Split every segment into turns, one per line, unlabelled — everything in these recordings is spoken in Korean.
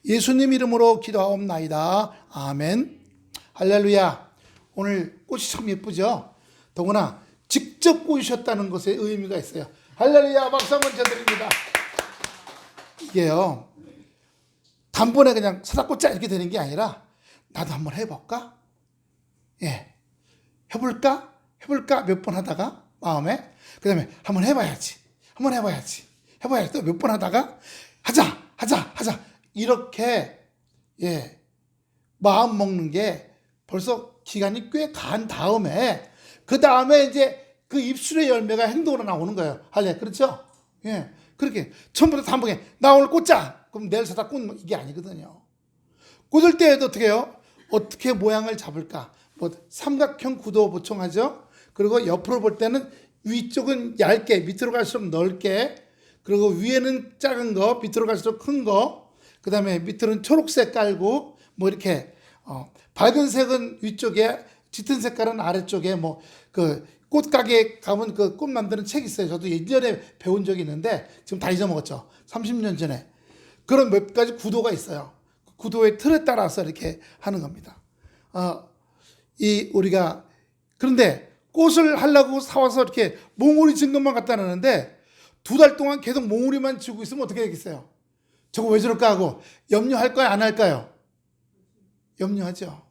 예수님 이름으로 기도하옵나이다. 아멘. 할렐루야. 오늘 꽃이 참 예쁘죠? 더구나 직접 꼬우셨다는 것에 의미가 있어요. 할렐루야. 박수 한번 쳐드립니다. 이게요, 단번에 그냥 사다 꽂자 이렇게 되는 게 아니라 나도 한번 해볼까? 해볼까? 몇 번 하다가 마음에, 그 다음에 한번 해봐야지. 또 몇 번 하다가 하자. 이렇게 마음 먹는 게 벌써 기간이 꽤 간 다음에, 그 다음에 이제 그 입술의 열매가 행동으로 나오는 거예요. 할래, 그렇죠? 그렇게 처음부터 단번에 나 오늘 꽂자. 그럼 내일 사다 꽂는 이게 아니거든요. 꽂을 때에도 어떻게 해요? 어떻게 모양을 잡을까? 뭐 삼각형 구도 보충하죠. 그리고 옆으로 볼 때는 위쪽은 얇게, 밑으로 갈수록 넓게, 그리고 위에는 작은 거, 밑으로 갈수록 큰 거, 그 다음에 밑으로는 초록색 깔고, 뭐 이렇게 밝은 색은 위쪽에, 짙은 색깔은 아래쪽에, 뭐 그 꽃가게 가면 그 꽃 만드는 책 있어요. 저도 예전에 배운 적이 있는데 지금 다 잊어먹었죠. 30년 전에. 그런 몇 가지 구도가 있어요. 그 구도의 틀에 따라서 이렇게 하는 겁니다. 우리가 그런데 꽃을 하려고 사와서 이렇게 몽우리 진 것만 갖다 놨는데 2달 동안 계속 몽우리만 지고 있으면 어떻게 되겠어요? 저거 왜 저럴까 하고 염려할까요? 안 할까요? 염려하죠.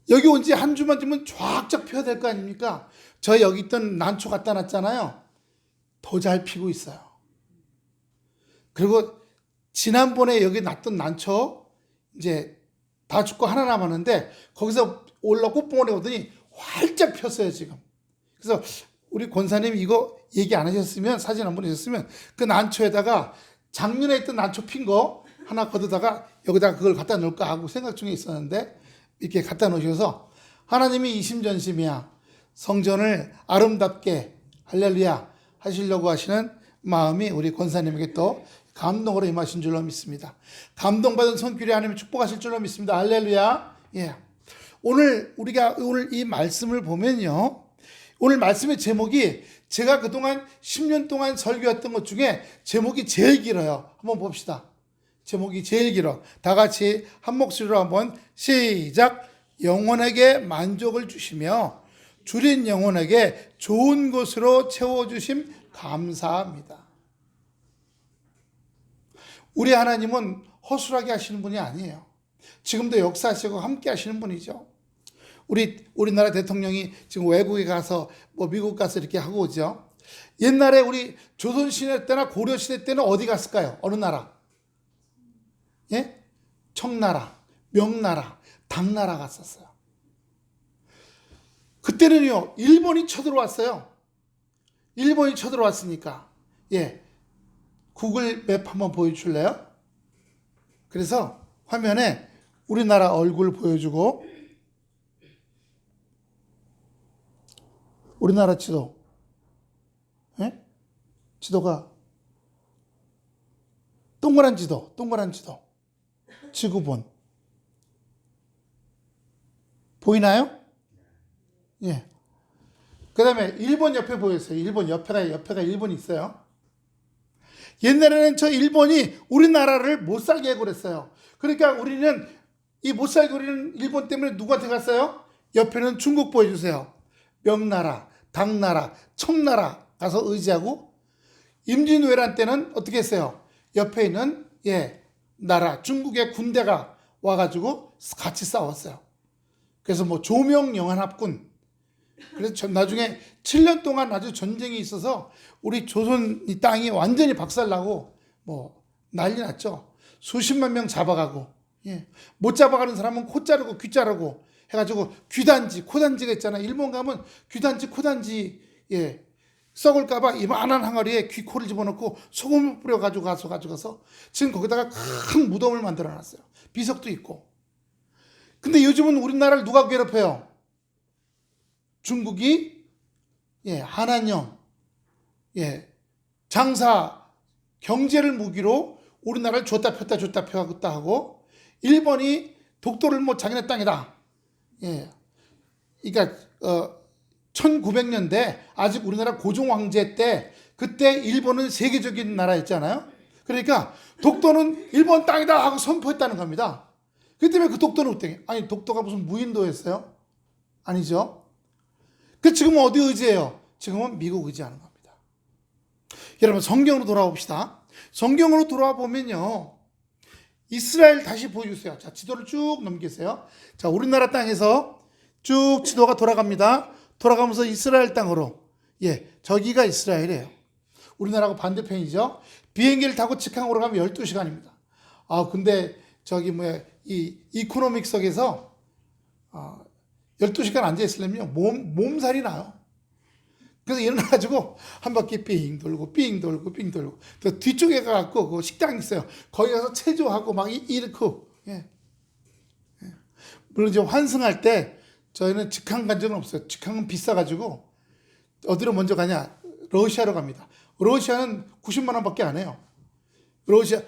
여기 온 지 한 주만 되면 쫙쫙 펴야 될 거 아닙니까? 저 여기 있던 난초 갖다 놨잖아요. 더 잘 피고 있어요. 그리고 지난번에 여기 놨던 난초 이제 다 죽고 하나 남았는데 거기서 올라 꽃봉오리 오더니 활짝 폈어요 지금. 그래서 우리 권사님 이거 얘기 안 하셨으면, 사진 안 보내셨으면 그 난초에다가 작년에 있던 난초 핀 거 하나 걷어다가 여기다가 그걸 갖다 놓을까 하고 생각 중에 있었는데, 이렇게 갖다 놓으셔서 하나님이 이심전심이야 성전을 아름답게 할렐루야 하시려고 하시는 마음이 우리 권사님에게 또 감동으로 임하신 줄로 믿습니다. 감동받은 손길이 하나님이 축복하실 줄로 믿습니다. 할렐루야. 오늘 이 말씀을 보면요, 오늘 말씀의 제목이 제가 그동안 10년 동안 설교했던 것 중에 제목이 제일 길어요. 한번 봅시다. 제목이 제일 길어. 다 같이 한 목소리로 한번 시작. 영혼에게 만족을 주시며 줄인 영혼에게 좋은 것으로 채워주심 감사합니다. 우리 하나님은 허술하게 하시는 분이 아니에요. 지금도 역사하시고 함께 하시는 분이죠. 우리나라 대통령이 지금 외국에 가서 뭐 미국 가서 이렇게 하고 오죠. 옛날에 우리 조선시대 때나 고려시대 때는 어디 갔을까요? 어느 나라? 청나라, 명나라, 당나라 갔었어요. 그때는요, 일본이 쳐들어왔어요. 일본이 쳐들어왔으니까, 구글 맵 한번 보여줄래요? 그래서 화면에 우리나라 얼굴 보여주고, 우리나라 지도, 지도가 동그란 지도, 지구본 보이나요? 그 다음에 일본 옆에 보였어요. 일본 옆에가 일본이 있어요. 옛날에는 저 일본이 우리나라를 못 살게 하고 그랬어요. 그러니까 우리는 이 못 살게 우리는 일본 때문에 누구한테 갔어요? 옆에는 중국 보여주세요. 명나라, 당나라, 청나라 가서 의지하고, 임진왜란 때는 어떻게 했어요? 옆에 있는 나라 중국의 군대가 와가지고 같이 싸웠어요. 그래서 뭐 조명영한합군. 그래서 나중에 7년 동안 아주 전쟁이 있어서 우리 조선 이 땅이 완전히 박살나고 뭐 난리 났죠. 수십만 명 잡아가고, 못 잡아가는 사람은 코 자르고 귀 자르고 해가지고 귀단지, 코단지가 있잖아요. 일본 가면 귀단지, 코단지 썩을까봐 이만한 항아리에 귀, 코를 집어넣고 소금을 뿌려가지고 가져가서 지금 거기다가 큰 무덤을 만들어놨어요. 비석도 있고. 근데 요즘은 우리나라를 누가 괴롭혀요? 중국이 한한령 장사 경제를 무기로 우리나라를 줬다 폈다 하고, 일본이 독도를 뭐 자기네 땅이다. 그러니까 1900년대 아직 우리나라 고종 황제 때, 그때 일본은 세계적인 나라였잖아요. 그러니까 독도는 일본 땅이다 하고 선포했다는 겁니다. 그 때문에 그 독도는 어떻게? 아니 독도가 무슨 무인도였어요? 아니죠. 그 지금은 어디 의지해요? 지금은 미국 의지하는 겁니다. 여러분 성경으로 돌아봅시다. 성경으로 돌아와 보면요. 이스라엘 다시 보여주세요. 자, 지도를 쭉 넘기세요. 자, 우리나라 땅에서 쭉 지도가 돌아갑니다. 돌아가면서 이스라엘 땅으로. 예, 저기가 이스라엘이에요. 우리나라하고 반대편이죠. 비행기를 타고 직항으로 가면 12시간입니다. 아, 근데 저기 이 이코노믹석에서 12시간 앉아 있으려면요. 몸살이 나요. 그래서 일어나가지고 한 바퀴 삥 돌고 삥 돌고 삥 돌고 또 뒤쪽에 가갖고 그 식당 있어요. 거기 가서 체조하고 막 이렇고. 예. 물론 이제 환승할 때 저희는 직항 간 적은 없어요. 직항은 비싸가지고 어디로 먼저 가냐? 러시아로 갑니다. 러시아는 90만 원밖에 안 해요. 러시아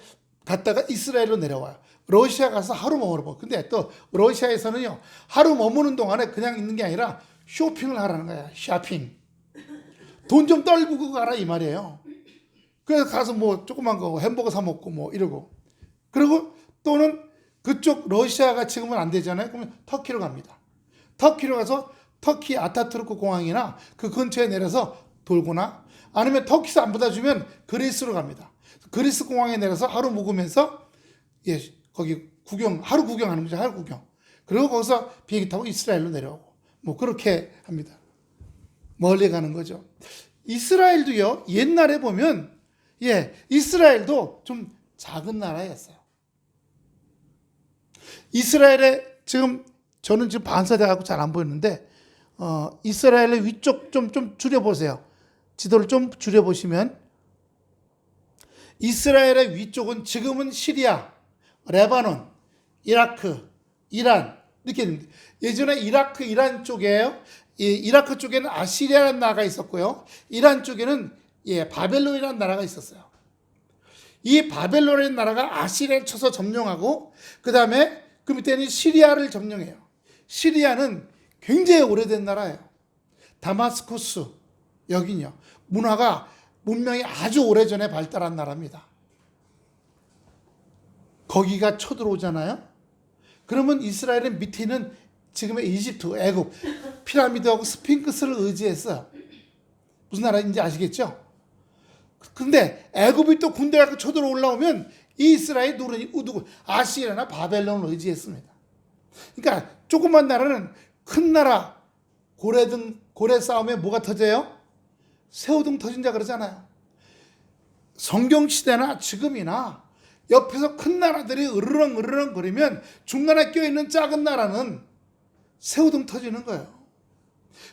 갔다가 이스라엘로 내려와요. 러시아 가서 하루 머물고. 근데 또 러시아에서는요. 하루 머무는 동안에 그냥 있는 게 아니라 쇼핑을 하라는 거야. 쇼핑. 돈 좀 떨구고 가라 이 말이에요. 그래서 가서 뭐 조그만 거 햄버거 사 먹고 뭐 이러고. 그리고 또는 그쪽 러시아가 지금은 안 되잖아요. 그러면 터키로 갑니다. 터키로 가서 터키 아타투르크 공항이나 그 근처에 내려서 돌거나 아니면 터키에서 안 받아주면 그리스로 갑니다. 그리스 공항에 내려서 하루 묵으면서 예, 거기 하루 구경하는 거죠. 하루 구경. 그리고 거기서 비행기 타고 이스라엘로 내려오고 뭐 그렇게 합니다. 멀리 가는 거죠. 이스라엘도요. 옛날에 보면 예, 이스라엘도 좀 작은 나라였어요. 이스라엘에 지금 저는 지금 반사돼갖고 잘 안 보이는데 이스라엘의 위쪽 좀 줄여보세요. 지도를 좀 줄여보시면 이스라엘의 위쪽은 지금은 시리아, 레바논, 이라크, 이란 이렇게 있는데 예전에 이라크, 이란 쪽에요. 이라크 쪽에는 아시리아라는 나라가 있었고요. 이란 쪽에는 바벨론이라는 나라가 있었어요. 이 바벨론이라는 나라가 아시리아를 쳐서 점령하고 그 다음에 그 밑에는 시리아를 점령해요. 시리아는 굉장히 오래된 나라예요. 다마스쿠스 여기요. 문명이 아주 오래전에 발달한 나라입니다. 거기가 쳐들어오잖아요. 그러면 이스라엘은 밑에 있는 지금의 이집트, 애굽, 피라미드하고 스핑크스를 의지했어요. 무슨 나라인지 아시겠죠? 근데 애굽이 또 군대가 쳐들어 올라오면 이 이스라엘이 누구 아시리아나 바벨론을 의지했습니다. 그러니까 조그만 나라는 큰 나라 고래 싸움에 뭐가 터져요? 새우등 터진다 그러잖아요. 성경시대나 지금이나 옆에서 큰 나라들이 으르렁 거리면 중간에 껴있는 작은 나라는 새우등 터지는 거예요.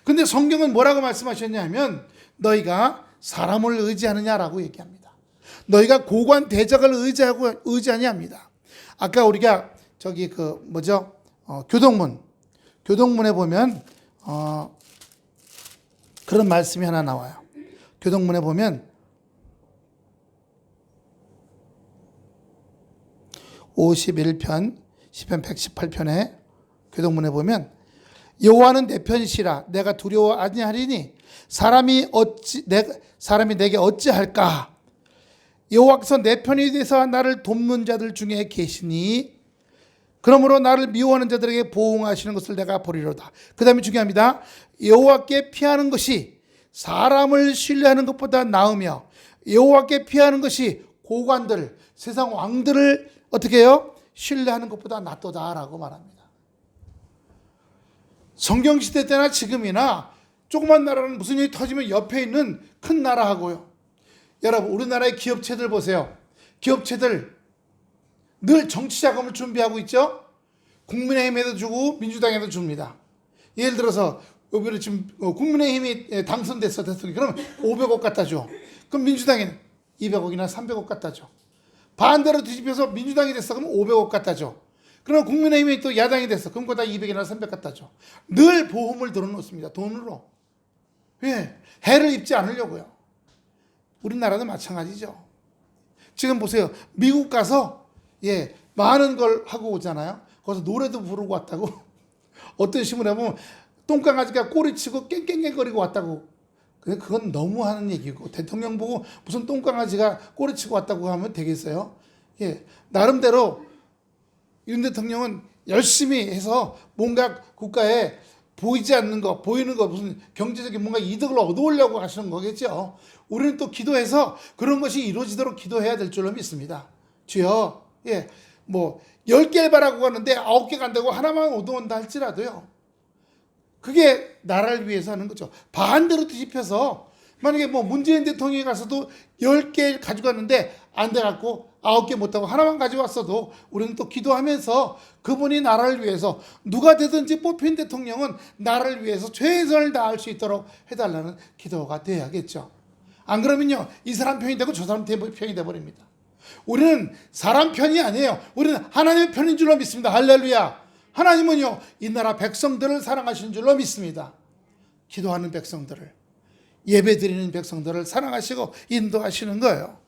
근데 성경은 뭐라고 말씀하셨냐면 너희가 사람을 의지하느냐라고 얘기합니다. 너희가 고관 대적을 의지하냐합니다. 아까 우리가 저기 교동문에 보면 그런 말씀이 하나 나와요. 교동문에 보면 51편, 시편 118편에 교동문에 보면 여호와는 내 편이시라 내가 두려워 아니하리니 사람이 내게 어찌할까? 여호와께서 내 편이 되사 나를 돕는 자들 중에 계시니 그러므로 나를 미워하는 자들에게 보응하시는 것을 내가 보리로다. 그 다음에 중요합니다. 여호와께 피하는 것이 사람을 신뢰하는 것보다 나으며 여호와께 피하는 것이 고관들, 세상 왕들을 어떻게 해요? 신뢰하는 것보다 낫도다라고 말합니다. 성경시대 때나 지금이나 조그만 나라는 무슨 일이 터지면 옆에 있는 큰 나라하고요. 여러분 우리나라의 기업체들 보세요. 기업체들 늘 정치 자금을 준비하고 있죠. 국민의힘에도 주고 민주당에도 줍니다. 예를 들어서 여기를 지금 국민의힘이 당선됐어 대통령 그러면 500억 갖다 줘. 그럼 민주당에는 200억이나 300억 갖다 줘. 반대로 뒤집혀서 민주당이 됐어 그러면 500억 갖다 줘. 그럼 국민의힘이 또 야당이 됐어. 그럼 거기다 200이나 300 갖다 줘. 늘 보험을 들어놓습니다. 돈으로. 왜? 해를 입지 않으려고요. 우리나라도 마찬가지죠. 지금 보세요. 미국 가서 많은 걸 하고 오잖아요. 거기서 노래도 부르고 왔다고. 어떤 신문에 보면 똥강아지가 꼬리치고 깽깽깽거리고 왔다고 근데 그건 너무 하는 얘기고, 대통령 보고 무슨 똥강아지가 꼬리치고 왔다고 하면 되겠어요? 예, 나름대로 윤 대통령은 열심히 해서 뭔가 국가에 보이지 않는 거, 보이는 거, 무슨 경제적인 뭔가 이득을 얻어오려고 하시는 거겠죠. 우리는 또 기도해서 그런 것이 이루어지도록 기도해야 될 줄로 믿습니다. 주여, 예, 뭐 10개를 바라고 하는데 9개가 안 되고 하나만 얻어온다 할지라도요, 그게 나라를 위해서 하는 거죠. 반대로 뒤집혀서 만약에 뭐 문재인 대통령이 가서도 10개 가져갔는데 안 돼갖고 9개 못하고 하나만 가져왔어도 우리는 또 기도하면서 그분이 나라를 위해서 누가 되든지 뽑힌 대통령은 나라를 위해서 최선을 다할 수 있도록 해달라는 기도가 돼야겠죠. 안 그러면요, 이 사람 편이 되고 저 사람 편이 돼버립니다. 우리는 사람 편이 아니에요. 우리는 하나님의 편인 줄로 믿습니다. 할렐루야. 하나님은요, 이 나라 백성들을 사랑하시는 줄로 믿습니다. 기도하는 백성들을, 예배드리는 백성들을 사랑하시고 인도하시는 거예요.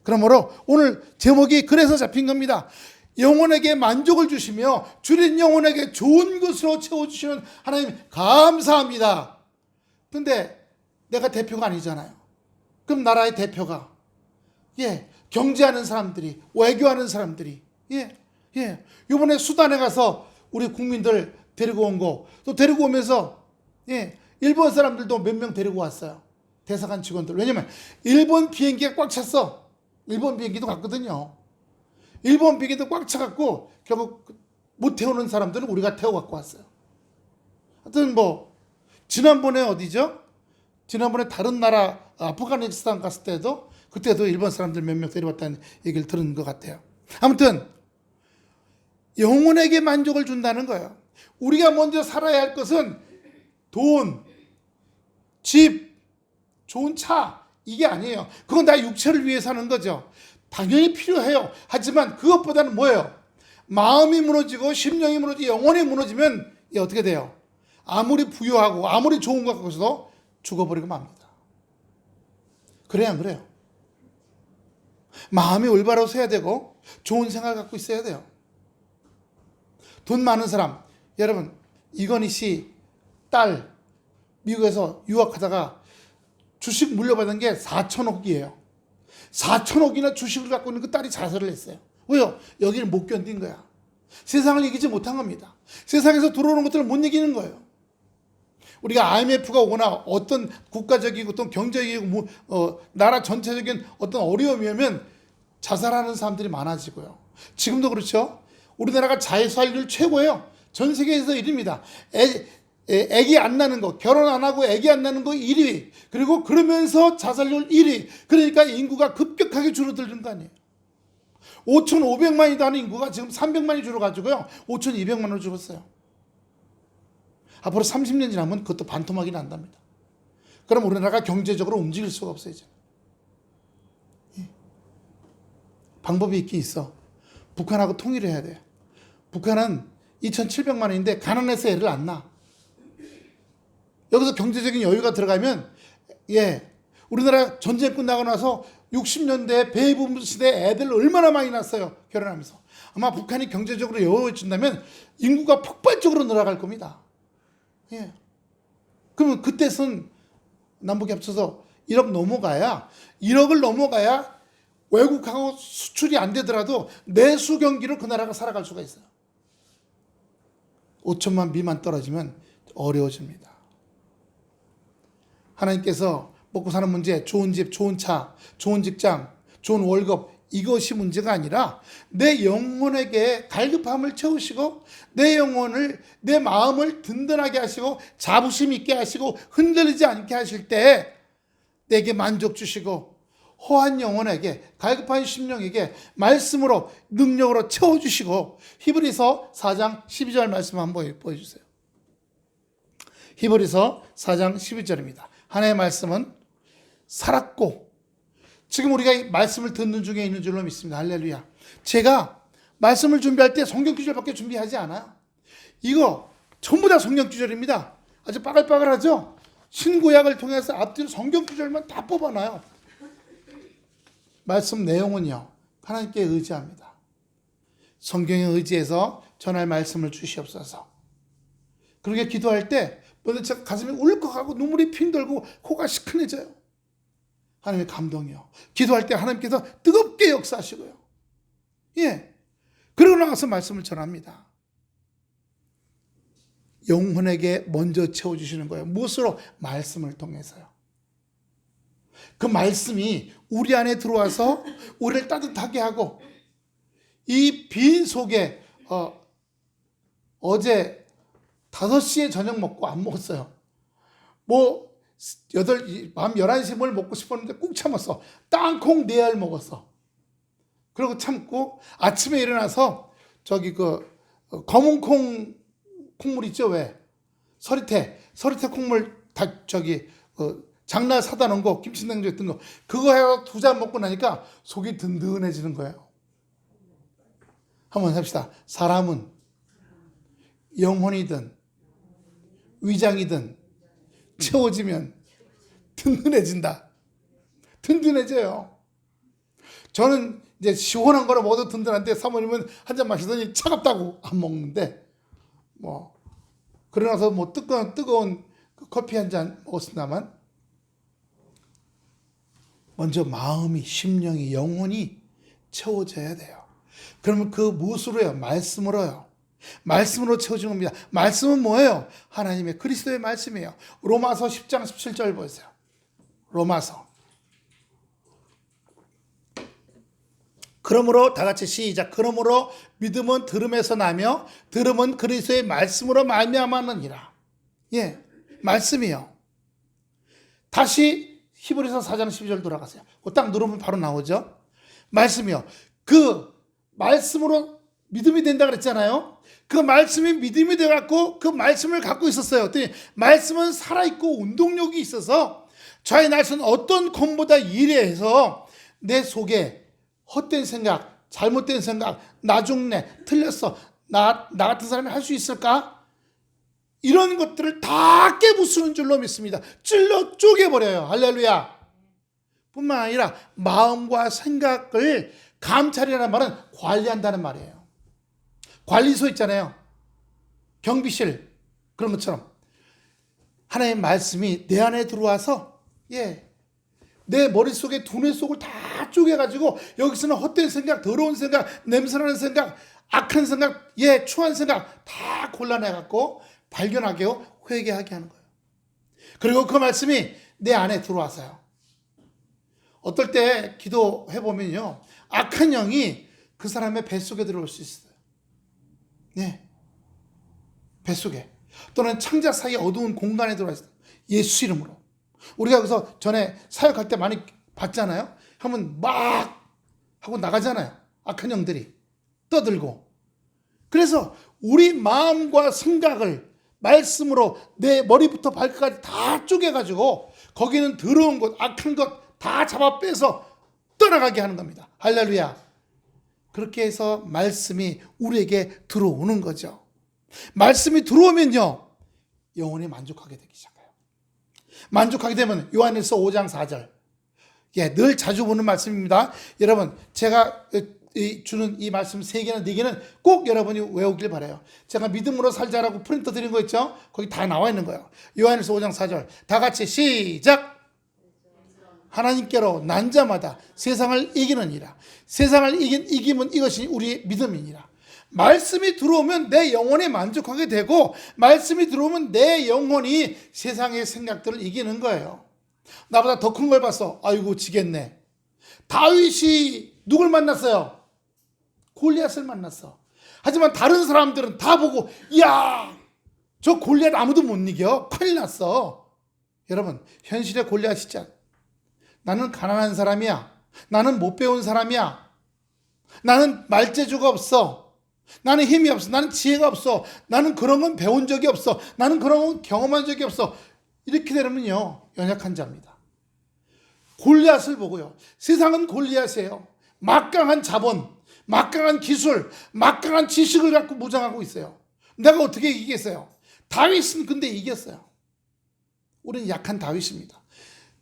그러므로 오늘 제목이 그래서 잡힌 겁니다. 영혼에게 만족을 주시며 주린 영혼에게 좋은 것으로 채워주시는 하나님 감사합니다. 근데 내가 대표가 아니잖아요. 그럼 나라의 대표가, 예, 경제하는 사람들이, 외교하는 사람들이, 이번에 수단에 가서 우리 국민들 데리고 온 거, 또 데리고 오면서, 일본 사람들도 몇 명 데리고 왔어요. 대사관 직원들. 왜냐면 일본 비행기가 꽉 찼어. 일본 비행기도 갔거든요. 일본 비행기도 꽉 차갖고 결국 못 태우는 사람들은 우리가 태워갖고 왔어요. 하여튼 뭐 지난번에 어디죠? 지난번에 다른 나라 아프가니스탄 갔을 때도 그때도 일본 사람들 몇 명 데려왔다는 얘기를 들은 것 같아요. 아무튼 영혼에게 만족을 준다는 거예요. 우리가 먼저 살아야 할 것은 돈, 집, 좋은 차, 이게 아니에요. 그건 다 육체를 위해 사는 거죠. 당연히 필요해요. 하지만 그것보다는 뭐예요? 마음이 무너지고 심령이 무너지고 영혼이 무너지면 이게 어떻게 돼요? 아무리 부유하고 아무리 좋은 것 같고서도 죽어버리고 맙니다. 그래야 안 그래요? 마음이 올바로 서야 되고 좋은 생각을 갖고 있어야 돼요. 돈 많은 사람, 여러분, 이건희 씨 딸 미국에서 유학하다가 주식 물려받은 게 4천억이에요. 4천억이나 주식을 갖고 있는 그 딸이 자살을 했어요. 왜요? 여기를 못 견딘 거야. 세상을 이기지 못한 겁니다. 세상에서 들어오는 것들을 못 이기는 거예요. 우리가 IMF가 오거나 어떤 국가적이고 어떤 경제적이고 나라 전체적인 어떤 어려움이 오면 자살하는 사람들이 많아지고요. 지금도 그렇죠. 우리나라가 자살률 최고예요. 전 세계에서 1위입니다. 애기 안 나는 거, 결혼 안 하고 애기 안 나는 거 1위. 그리고 그러면서 자살률 1위. 그러니까 인구가 급격하게 줄어드는 거 아니에요. 5,500만이 되는 인구가 지금 300만이 줄어가지고요. 5,200만으로 줄었어요. 앞으로 30년 지나면 그것도 반토막이 난답니다. 그럼 우리나라가 경제적으로 움직일 수가 없어요. 이제. 방법이 있긴 있어. 북한하고 통일을 해야 돼요. 북한은 2,700만 원인데 가난해서 애를 안 낳아. 여기서 경제적인 여유가 들어가면, 우리나라 전쟁 끝나고 나서 60년대 베이비 시대 애들 얼마나 많이 낳았어요. 결혼하면서. 아마 북한이 경제적으로 여유해진다면 인구가 폭발적으로 늘어갈 겁니다. 그러면 그때선 남북이 합쳐서 1억을 넘어가야 외국하고 수출이 안 되더라도 내수 경기로 그 나라가 살아갈 수가 있어요. 5천만 미만 떨어지면 어려워집니다. 하나님께서 먹고 사는 문제, 좋은 집, 좋은 차, 좋은 직장, 좋은 월급, 이것이 문제가 아니라 내 영혼에게 갈급함을 채우시고 내 영혼을, 내 마음을 든든하게 하시고 자부심 있게 하시고 흔들리지 않게 하실 때 내게 만족 주시고 허한 영혼에게, 갈급한 심령에게 말씀으로, 능력으로 채워주시고. 히브리서 4장 12절 말씀 한번 보여주세요. 히브리서 4장 12절입니다. 하나님의 말씀은 살았고, 지금 우리가 말씀을 듣는 중에 있는 줄로 믿습니다. 할렐루야. 제가 말씀을 준비할 때 성경 구절밖에 준비하지 않아요. 이거 전부 다 성경 구절입니다. 아주 빠글빠글하죠? 신구약을 통해서 앞뒤로 성경 구절만 다 뽑아놔요. 말씀 내용은요, 하나님께 의지합니다. 성경에 의지해서 전할 말씀을 주시옵소서. 그렇게 기도할 때 도대체 가슴이 울컥하고 눈물이 핑 돌고 코가 시큰해져요. 하나님의 감동이요. 기도할 때 하나님께서 뜨겁게 역사하시고요. 예. 그러고 나가서 말씀을 전합니다. 영혼에게 먼저 채워주시는 거예요. 무엇으로? 말씀을 통해서요. 그 말씀이 우리 안에 들어와서 우리를 따뜻하게 하고, 이 빈 속에 어제 5시에 저녁 먹고 안 먹었어요. 밤 11시에 뭘 먹고 싶었는데 꾹 참았어. 땅콩 4알 먹었어. 그리고 참고 아침에 일어나서 저기 검은 콩물 있죠? 왜? 서리태 콩물 장날 사다 놓은 거, 김치냉장고에 든 거, 그거 해서 2잔 먹고 나니까 속이 든든해지는 거예요. 한번 합시다. 사람은 영혼이든 위장이든 채워지면 든든해진다. 든든해져요. 저는 이제 시원한 거로 먹어도 든든한데, 사모님은 한 잔 마시더니 차갑다고 안 먹는데, 그러나서 뜨거운 커피 한 잔 먹었습니다만, 먼저 마음이, 심령이, 영혼이 채워져야 돼요. 그러면 그 무엇으로요? 말씀으로요. 말씀으로 채워주는 겁니다. 말씀은 뭐예요? 하나님의 그리스도의 말씀이에요. 로마서 10장 17절 보세요. 로마서. 그러므로 다 같이 시작. 그러므로 믿음은 들음에서 나며 들음은 그리스도의 말씀으로 말미암았느니라. 예, 말씀이요. 다시 히브리서 4장 12절 돌아가세요. 딱 누르면 바로 나오죠. 말씀이요. 그 말씀으로 믿음이 된다 그랬잖아요. 그 말씀이 믿음이 돼갖고 그 말씀을 갖고 있었어요. 말씀은 살아있고 운동력이 있어서 저의 날선 어떤 검보다 이래해서 내 속에 헛된 생각, 잘못된 생각, 나 죽네, 틀렸어, 나 같은 사람이 할 수 있을까? 이런 것들을 다 깨부수는 줄로 믿습니다. 찔러 쪼개버려요. 할렐루야. 뿐만 아니라 마음과 생각을 감찰이라는 말은 관리한다는 말이에요. 관리소 있잖아요. 경비실, 그런 것처럼 하나님의 말씀이 내 안에 들어와서 내 머릿속에 두뇌 속을 다 쪼개가지고, 여기서는 헛된 생각, 더러운 생각, 냄새나는 생각, 악한 생각, 추한 생각 다 골라내갖고 발견하게 회개하게 하는 거예요. 그리고 그 말씀이 내 안에 들어와서요. 어떨 때 기도해보면요, 악한 영이 그 사람의 뱃속에 들어올 수 있어요. 뱃속에. 또는 창자 사이 어두운 공간에 들어와 있어요. 예수 이름으로. 우리가 그래서 전에 사역할 때 많이 봤잖아요. 하면 막 하고 나가잖아요. 악한 영들이 떠들고. 그래서 우리 마음과 생각을 말씀으로 내 머리부터 발끝까지 다 쪼개가지고 거기는 더러운 것, 악한 것 다 잡아 빼서 떠나가게 하는 겁니다. 할렐루야. 그렇게 해서 말씀이 우리에게 들어오는 거죠. 말씀이 들어오면요, 영혼이 만족하게 되기 시작해요. 만족하게 되면 요한일서 5장 4절. 늘 자주 보는 말씀입니다. 여러분, 제가 주는 이 말씀 3개나 4개는 꼭 여러분이 외우길 바라요. 제가 믿음으로 살자라고 프린터 드린 거 있죠? 거기 다 나와 있는 거예요. 요한일서 5장 4절. 다 같이 시작. 하나님께로 난 자마다 세상을 이기느니라. 세상을 이기면 이것이 우리의 믿음이니라. 말씀이 들어오면 내 영혼이 만족하게 되고, 말씀이 들어오면 내 영혼이 세상의 생각들을 이기는 거예요. 나보다 더 큰 걸 봤어. 아이고 지겠네. 다윗이 누굴 만났어요? 골리앗을 만났어. 하지만 다른 사람들은 다 보고, 이야, 저 골리앗 아무도 못 이겨. 큰일 났어. 여러분, 현실의 골리앗 진짜, 나는 가난한 사람이야. 나는 못 배운 사람이야. 나는 말재주가 없어. 나는 힘이 없어. 나는 지혜가 없어. 나는 그런 건 배운 적이 없어. 나는 그런 건 경험한 적이 없어. 이렇게 되면요, 연약한 자입니다. 골리앗을 보고요. 세상은 골리앗이에요. 막강한 자본, 막강한 기술, 막강한 지식을 갖고 무장하고 있어요. 내가 어떻게 이기겠어요? 다윗은 근데 이겼어요. 우리는 약한 다윗입니다.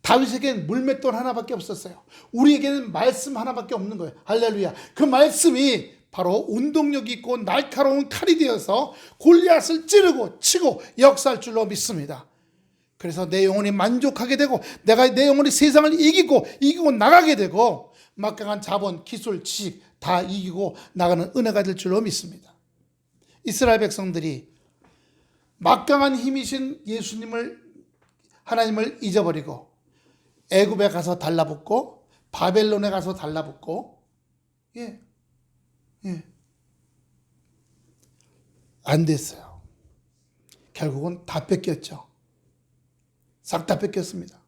다윗에게는 물맷돌 하나밖에 없었어요. 우리에게는 말씀 하나밖에 없는 거예요. 할렐루야. 그 말씀이 바로 운동력 있고 날카로운 칼이 되어서 골리앗을 찌르고 치고 역사할 줄로 믿습니다. 그래서 내 영혼이 만족하게 되고 내 영혼이 세상을 이기고 나가게 되고 막강한 자본, 기술, 지식 다 이기고 나가는 은혜가 될 줄로 믿습니다. 이스라엘 백성들이 막강한 힘이신 하나님을 잊어버리고 애굽에 가서 달라붙고 바벨론에 가서 달라붙고 안 됐어요. 결국은 다 뺏겼죠. 싹 다 뺏겼습니다.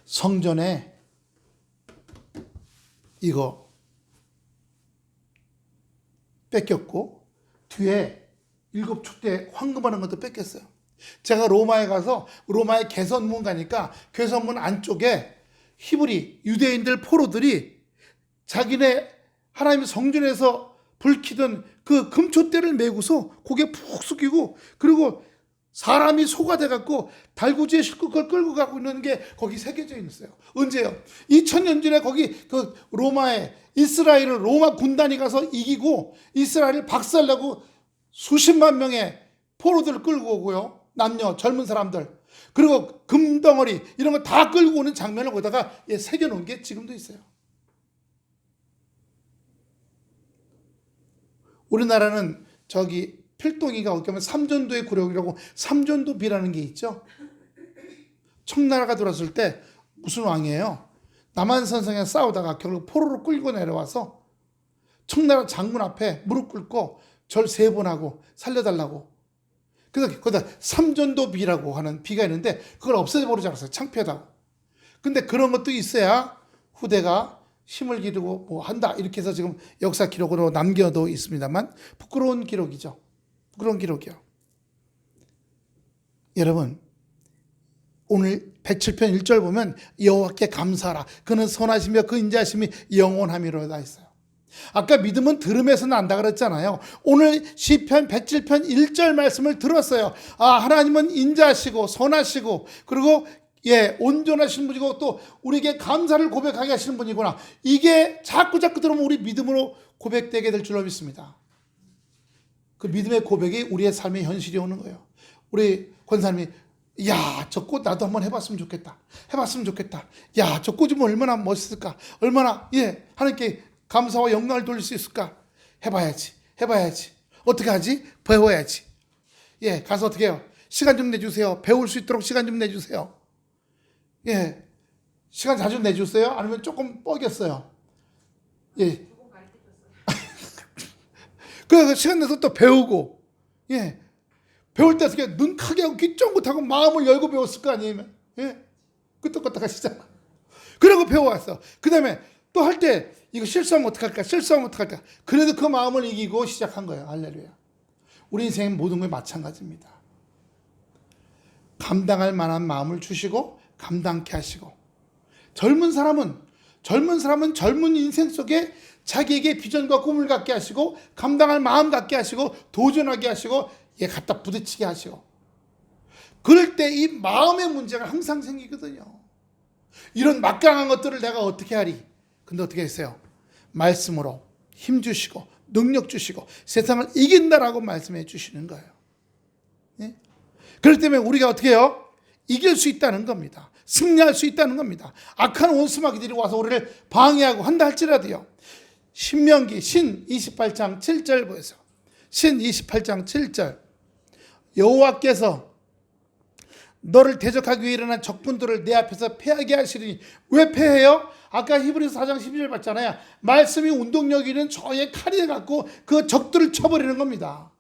성전에 이거 뺏겼고 뒤에 7촛대 황금하는 것도 뺏겼어요. 제가 로마에 가서 로마의 개선문 가니까 개선문 안쪽에 히브리 유대인들 포로들이 자기네 하나님의 성전에서 불키던 그 금촛대를 메고서 고개 푹 숙이고 그리고 사람이 소가 돼갖고 달구지에 싣고 그걸 끌고 가고 있는 게 거기 새겨져 있어요. 언제요? 2000년 전에 거기 그 로마에 이스라엘을 로마 군단이 가서 이기고 이스라엘을 박살내고 수십만 명의 포로들을 끌고 오고요. 남녀 젊은 사람들 그리고 금덩어리 이런 거 다 끌고 오는 장면을 거기다가 새겨놓은 게 지금도 있어요. 우리나라는 저기 필동이가 어떻게 보면 삼전도의 구력이라고 삼전도비라는 게 있죠. 청나라가 들어왔을 때 무슨 왕이에요? 남한산성에 싸우다가 결국 포로로 끌고 내려와서 청나라 장군 앞에 무릎 꿇고 절 3번 하고 살려달라고. 그래서 거기다 삼전도비라고 하는 비가 있는데 그걸 없애버리지 않았어요. 창피하다고. 근데 그런 것도 있어야 후대가 힘을 기르고 뭐 한다 이렇게 해서 지금 역사 기록으로 남겨도 있습니다만 부끄러운 기록이죠. 부끄러운 기록이요. 여러분 오늘 107편 1절 보면 여호와께 감사하라. 그는 선하시며 그 인자하심이 영원함이로다 했어요. 아까 믿음은 들음에서 난다 그랬잖아요. 오늘 시편 107편 1절 말씀을 들었어요. 하나님은 인자하시고 선하시고 그리고 온전하신 분이고 또 우리에게 감사를 고백하게 하시는 분이구나. 이게 자꾸 들으면 우리 믿음으로 고백되게 될 줄로 믿습니다. 그 믿음의 고백이 우리의 삶의 현실이 오는 거예요. 우리 권사님이 저 꽃 나도 한번 해봤으면 좋겠다. 저 꽃이면 얼마나 멋있을까. 얼마나 하나님께 감사와 영광을 돌릴 수 있을까. 해봐야지. 어떻게 하지? 배워야지. 가서 어떻게 해요? 시간 좀 내주세요. 배울 수 있도록 시간 좀 내주세요. 시간 자주 내주세요? 아니면 조금 뻐겼어요? 그 시간 내서 또 배우고, 배울 때 어떻게 눈 크게 하고 귀 쫑긋하고 마음을 열고 배웠을 거 아니에요? 끄떡끄떡 하시잖아. 그러고 배워왔어. 그 다음에 또 할 때 이거 실수하면 어떡할까? 그래도 그 마음을 이기고 시작한 거예요. 할렐루야. 우리 인생 모든 게 마찬가지입니다. 감당할 만한 마음을 주시고 감당케 하시고 젊은 사람은 젊은 인생 속에 자기에게 비전과 꿈을 갖게 하시고 감당할 마음 갖게 하시고 도전하게 하시고 갖다 부딪히게 하시고 그럴 때 이 마음의 문제가 항상 생기거든요. 이런 막강한 것들을 내가 어떻게 하리? 근데 어떻게 했어요? 말씀으로 힘 주시고 능력 주시고 세상을 이긴다라고 말씀해 주시는 거예요. 그렇기 때문에 우리가 어떻게 해요? 이길 수 있다는 겁니다. 승리할 수 있다는 겁니다. 악한 원수마귀들이 와서 우리를 방해하고 한다 할지라도요. 신명기 신 28장 7절 보세요. 신 28장 7절 여호와께서 너를 대적하기 위해 일어난 적군들을 내 앞에서 패하게 하시리니. 왜 패해요? 아까 히브리서 4장 12절 봤잖아요. 말씀이 운동력 있는 저의 칼이 갖고 그 적들을 쳐버리는 겁니다.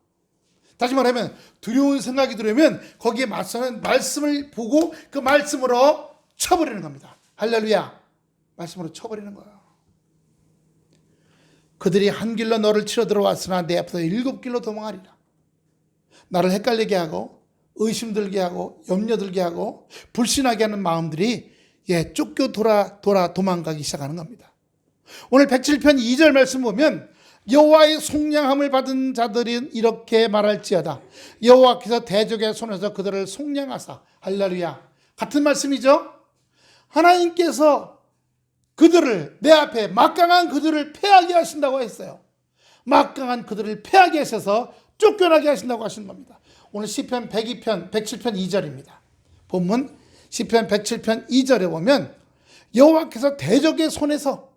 다시 말하면 두려운 생각이 들으면 거기에 맞서는 말씀을 보고 그 말씀으로 쳐버리는 겁니다. 할렐루야. 말씀으로 쳐버리는 거예요. 그들이 한 길로 너를 치러 들어왔으나 내 앞에서 7길로 도망하리라. 나를 헷갈리게 하고 의심 들게 하고 염려 들게 하고 불신하게 하는 마음들이 쫓겨 도망가기 시작하는 겁니다. 오늘 107편 2절 말씀 보면 여호와의 속량함을 받은 자들은 이렇게 말할지어다. 여호와께서 대적의 손에서 그들을 속량하사. 할렐루야. 같은 말씀이죠. 하나님께서 그들을 내 앞에 막강한 그들을 패하게 하신다고 했어요. 막강한 그들을 패하게 하셔서 쫓겨나게 하신다고 하시는 겁니다. 오늘 시편 102편 107편 2절입니다. 본문 시편 107편 2절에 보면 여호와께서 대적의 손에서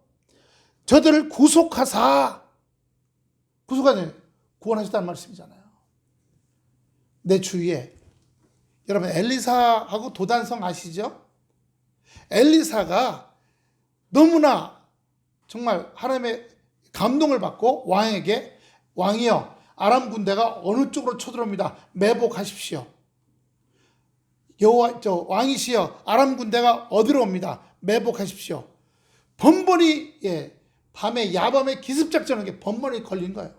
저들을 구속하사 구원하셨다는 말씀이잖아요. 내 주위에 여러분 엘리사하고 도단성 아시죠? 엘리사가 너무나 정말 하나님의 감동을 받고 왕에게 왕이여 아람 군대가 어느 쪽으로 쳐들어옵니다. 매복하십시오. 왕이시여 아람 군대가 어디로 옵니다. 매복하십시오. 번번이 밤에 야밤에 기습작전한 게 번번이 걸린 거예요.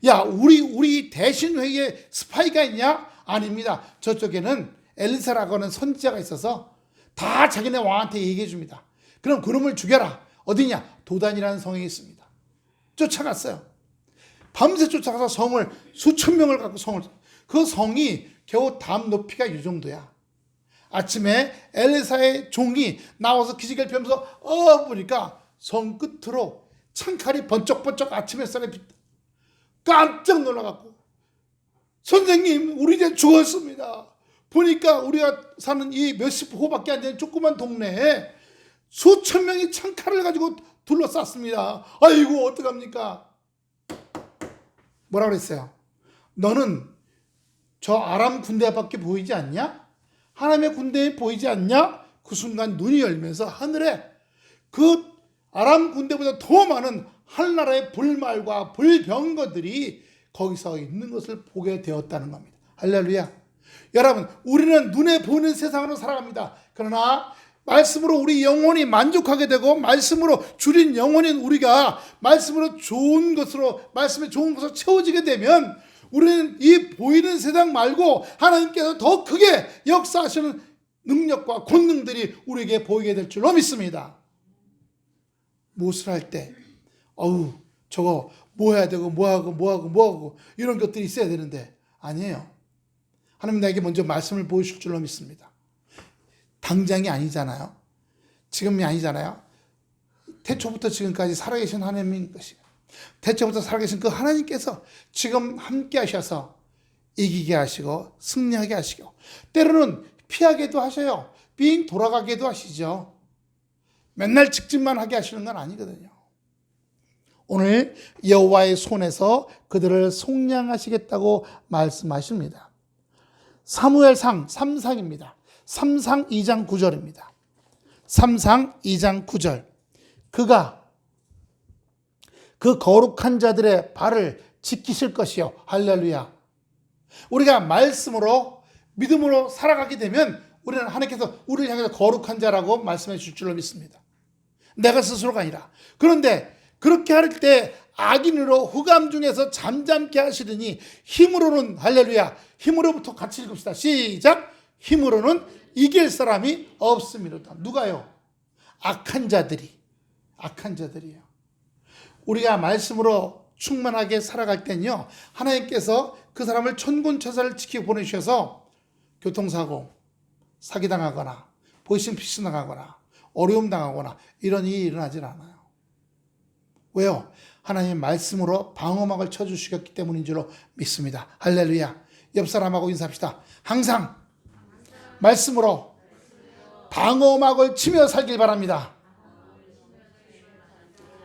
야 우리 대신회의에 스파이가 있냐? 아닙니다. 저쪽에는 엘리사라고 하는 선지자가 있어서 다 자기네 왕한테 얘기해 줍니다. 그럼 그놈을 죽여라. 어디냐? 도단이라는 성에 있습니다. 쫓아갔어요. 밤새 쫓아가서 성을 수천 명을 갖고 그 성이 겨우 담 높이가 이 정도야. 아침에 엘리사의 종이 나와서 기지개를 펴면서 보니까 성 끝으로 창칼이 번쩍번쩍 아침 햇살에 깜짝 놀라갖고 선생님 우리 이제 죽었습니다. 보니까 우리가 사는 이 몇십 호밖에 안 되는 조그만 동네에 수천 명이 창칼을 가지고 둘러쌌습니다. 아이고 어떡합니까? 뭐라 그랬어요? 너는 저 아람 군대밖에 보이지 않냐? 하나님의 군대에 보이지 않냐? 그 순간 눈이 열면서 하늘에 그 아람 군대보다 더 많은 하늘나라의 불말과 불병거들이 거기서 있는 것을 보게 되었다는 겁니다. 할렐루야. 여러분 우리는 눈에 보이는 세상으로 살아갑니다. 그러나 말씀으로 우리 영혼이 만족하게 되고 말씀으로 줄인 영혼인 우리가 말씀으로 좋은 것으로 말씀에 좋은 것으로 채워지게 되면 우리는 이 보이는 세상 말고 하나님께서 더 크게 역사하시는 능력과 권능들이 우리에게 보이게 될 줄로 믿습니다. 무엇을 할 때 저거 뭐 해야 되고 뭐하고 이런 것들이 있어야 되는데 아니에요. 하나님 나에게 먼저 말씀을 보여줄 줄로 믿습니다. 당장이 아니잖아요. 지금이 아니잖아요. 태초부터 지금까지 살아계신 하나님인 것이에요. 태초부터 살아계신 그 하나님께서 지금 함께 하셔서 이기게 하시고 승리하게 하시고 때로는 피하게도 하셔요. 빙 돌아가게도 하시죠. 맨날 직진만 하게 하시는 건 아니거든요. 오늘 여호와의 손에서 그들을 속량하시겠다고 말씀하십니다. 사무엘상 3상입니다. 3상 2장 9절입니다. 3상 2장 9절. 그가 그 거룩한 자들의 발을 지키실 것이요. 할렐루야. 우리가 말씀으로 믿음으로 살아가게 되면 우리는 하나님께서 우리를 향해서 거룩한 자라고 말씀해 줄 줄로 믿습니다. 내가 스스로가 아니라. 그런데 그렇게 할 때 악인으로 흑암 중에서 잠잠케 하시더니 힘으로는 할렐루야. 힘으로부터 같이 읽읍시다. 시작. 힘으로는 이길 사람이 없음이로다. 누가요? 악한 자들이에요. 우리가 말씀으로 충만하게 살아갈 때는요, 하나님께서 그 사람을 천군천사를 지키고 보내주셔서 교통사고, 사기당하거나 보이스피싱 당하거나 어려움 당하거나 이런 일이 일어나질 않아요. 왜요? 하나님의 말씀으로 방어막을 쳐주시겠기 때문인 줄로 믿습니다. 할렐루야. 옆 사람하고 인사합시다. 항상 말씀으로 방어막을 치며 살길 바랍니다.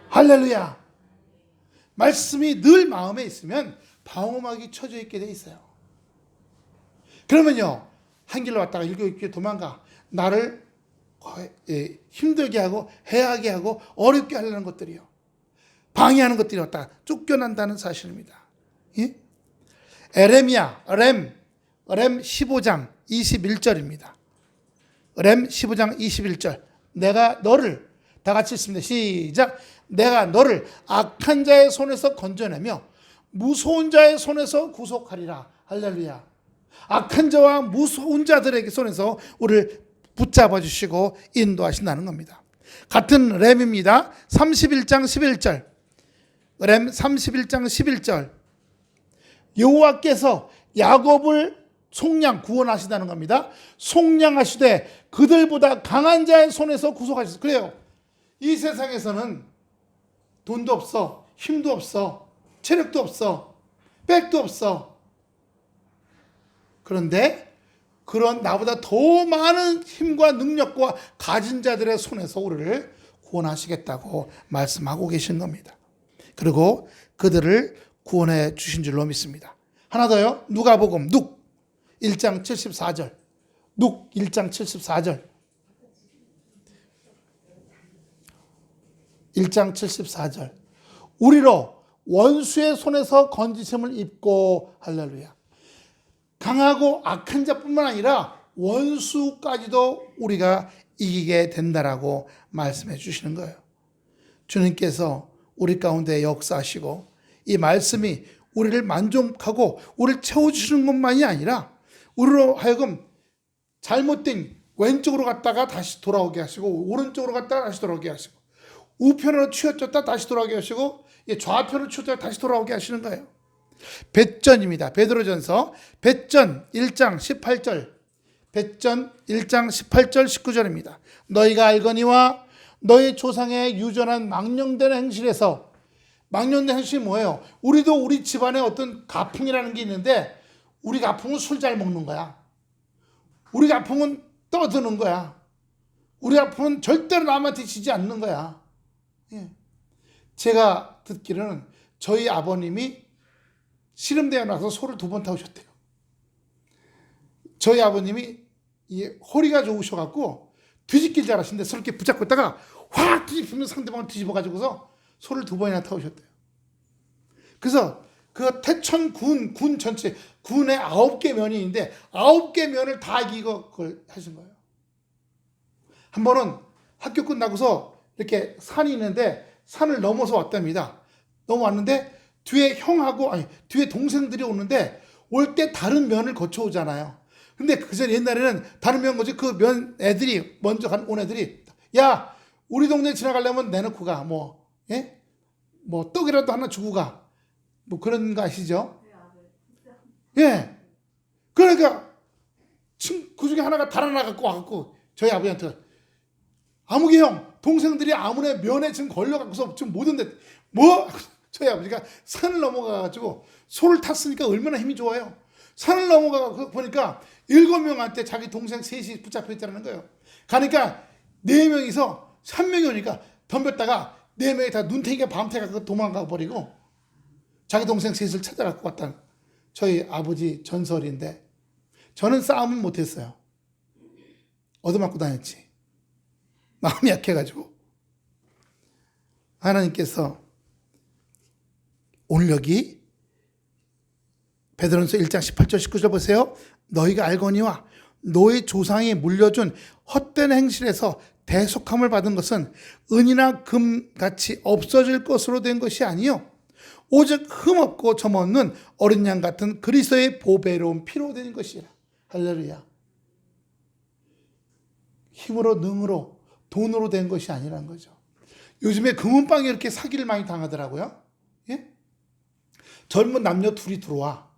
할렐루야. 말씀이 늘 마음에 있으면 방어막이 쳐져 있게 돼 있어요. 그러면요, 한 길로 왔다가 일곱 길 도망가 나를 힘들게 하고 해하게 하고 어렵게 하려는 것들이요, 방해하는 것들이 왔다가 쫓겨난다는 사실입니다. 예? 에레미야 렘 15장 21절입니다. 렘 15장 21절. 내가 너를, 다 같이 읽습니다. 시작. 내가 너를 악한 자의 손에서 건져내며 무서운 자의 손에서 구속하리라. 할렐루야. 악한 자와 무서운 자들에게 손에서 우리를 붙잡아 주시고 인도하신다는 겁니다. 같은 렘입니다. 31장 11절. 렘 31장 11절. 여호와께서 야곱을 구원하신다는 겁니다. 속량하시되 그들보다 강한 자의 손에서 구속하셨어요. 그래요. 이 세상에서는 돈도 없어, 힘도 없어, 체력도 없어, 백도 없어. 그런데 그런 나보다 더 많은 힘과 능력과 가진 자들의 손에서 우리를 구원하시겠다고 말씀하고 계신 겁니다. 그리고 그들을 구원해 주신 줄로 믿습니다. 하나 더요. 누가복음 1장 74절. 1장 74절. 1장 74절. 우리로 원수의 손에서 건지심을 입고 할렐루야. 강하고 악한 자뿐만 아니라 원수까지도 우리가 이기게 된다라고 말씀해 주시는 거예요. 주님께서 우리 가운데 역사하시고 이 말씀이 우리를 만족하고 우리를 채워주시는 것만이 아니라 우리로 하여금 잘못된 왼쪽으로 갔다가 다시 돌아오게 하시고 오른쪽으로 갔다가 다시 돌아오게 하시고 우편으로 치우쳤다 다시 돌아오게 하시고 좌편으로 치우쳤다 다시 돌아오게 하시는 거예요. 배전입니다. 베드로전서 배전 1장 18절. 배전 1장 18절 19절입니다. 너희가 알거니와 너희 조상의 유전한 망령된 행실에서, 망령된 행실이 뭐예요? 우리도 우리 집안에 어떤 가풍이라는 게 있는데 우리 가풍은 술 잘 먹는 거야. 우리 가풍은 떠드는 거야. 우리 가풍은 절대로 남한테 지지 않는 거야. 제가 듣기로는 저희 아버님이 씨름대회 나서 소를 2번 타오셨대요. 저희 아버님이 허리가 좋으셔갖고 뒤집길 잘하시는데 소를 이렇게 붙잡고 있다가 확 뒤집으면 상대방을 뒤집어가지고서 소를 2번이나 타오셨대요. 그래서 그 태천군 전체 군에 9개 면이 있는데 9개 면을 다 이기고 그걸 하신 거예요. 한 번은 학교 끝나고서 이렇게 산이 있는데 산을 넘어서 왔답니다. 넘어왔는데 뒤에 뒤에 동생들이 오는데 올 때 다른 면을 거쳐오잖아요. 근데 그전 옛날에는 다른 면 거치 그 면 애들이 먼저 온 애들이 야 우리 동네 지나가려면 내놓고 가 뭐 떡이라도 하나 주고 가 뭐 그런 거 아시죠? 예. 그러니까 그 중에 하나가 달아나 갖고 와갖고 저희 아버지한테 아무개 형 동생들이 아무네 면에 지금 걸려갖고서 지금 못 온대. 뭐? 저희 아버지가 산을 넘어가가지고 소를 탔으니까 얼마나 힘이 좋아요. 산을 넘어가 보니까 7명한테 자기 동생 3이 붙잡혀 있다는 거예요. 가니까 4명이서 3명이 오니까 덤볐다가 4명이 다 눈탱이가 밤새가 도망가 버리고 자기 동생 3을 찾아갖고 왔다는 저희 아버지 전설인데 저는 싸움은 못했어요. 얻어맞고 다녔지. 마음이 약해가지고. 하나님께서 오늘 여기 베드로전서 1장 18절 19절 보세요. 너희가 알거니와 너희 조상이 물려준 헛된 행실에서 대속함을 받은 것은 은이나 금같이 없어질 것으로 된 것이 아니요 오직 흠없고 점없는 어린 양 같은 그리스도의 보배로운 피로 된 것이라. 할렐루야. 힘으로 능으로 돈으로 된 것이 아니라는 거죠. 요즘에 금은방에 이렇게 사기를 많이 당하더라고요. 예? 젊은 남녀 둘이 들어와.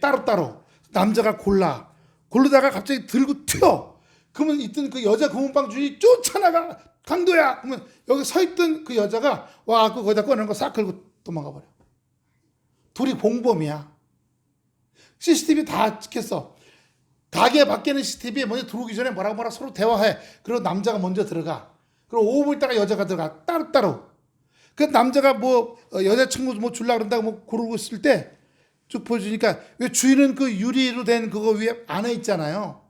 따로따로. 남자가 고르다가 갑자기 들고 튀어. 그러면 있던 그 여자 금은방 주인이 쫓아나가. 강도야! 그러면 여기 서 있던 그 여자가 와갖고 거기다 꺼내는 거 싹 걸고 도망가 버려. 둘이 공범이야. CCTV 다 찍혔어. 가게 밖에는 CCTV에 먼저 들어오기 전에 뭐라 서로 대화해. 그리고 남자가 먼저 들어가. 그리고 5분 있다가 여자가 들어가. 따로따로. 그 남자가 여자친구 주려고 그런다고 고르고 있을 때 쭉 보여주니까 왜 주인은 그 유리로 된 그거 위에 안에 있잖아요.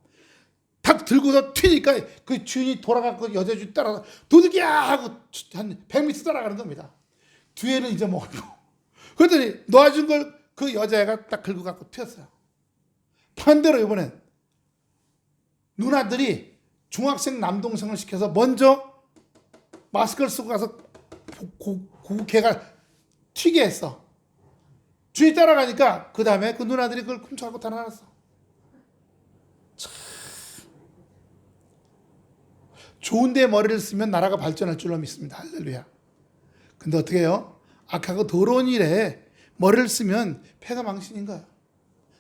탁 들고서 튀니까 그 주인이 돌아가고 여자 주인 따라서 도둑이야! 하고 한 100m 따라가는 겁니다. 뒤에는 잊어먹고. 그랬더니 놓아준 걸 그 여자애가 딱 긁고 갖고 튀었어요. 반대로 이번엔 누나들이 중학생 남동생을 시켜서 먼저 마스크를 쓰고 가서 걔가 튀게 했어. 주인 따라가니까 그 다음에 그 누나들이 그걸 훔쳐갖고 다 나갔어. 좋은데 머리를 쓰면 나라가 발전할 줄로 믿습니다. 할렐루야. 근데 어떻게 해요? 악하고 더러운 일에 머리를 쓰면 패가 망신인 거야.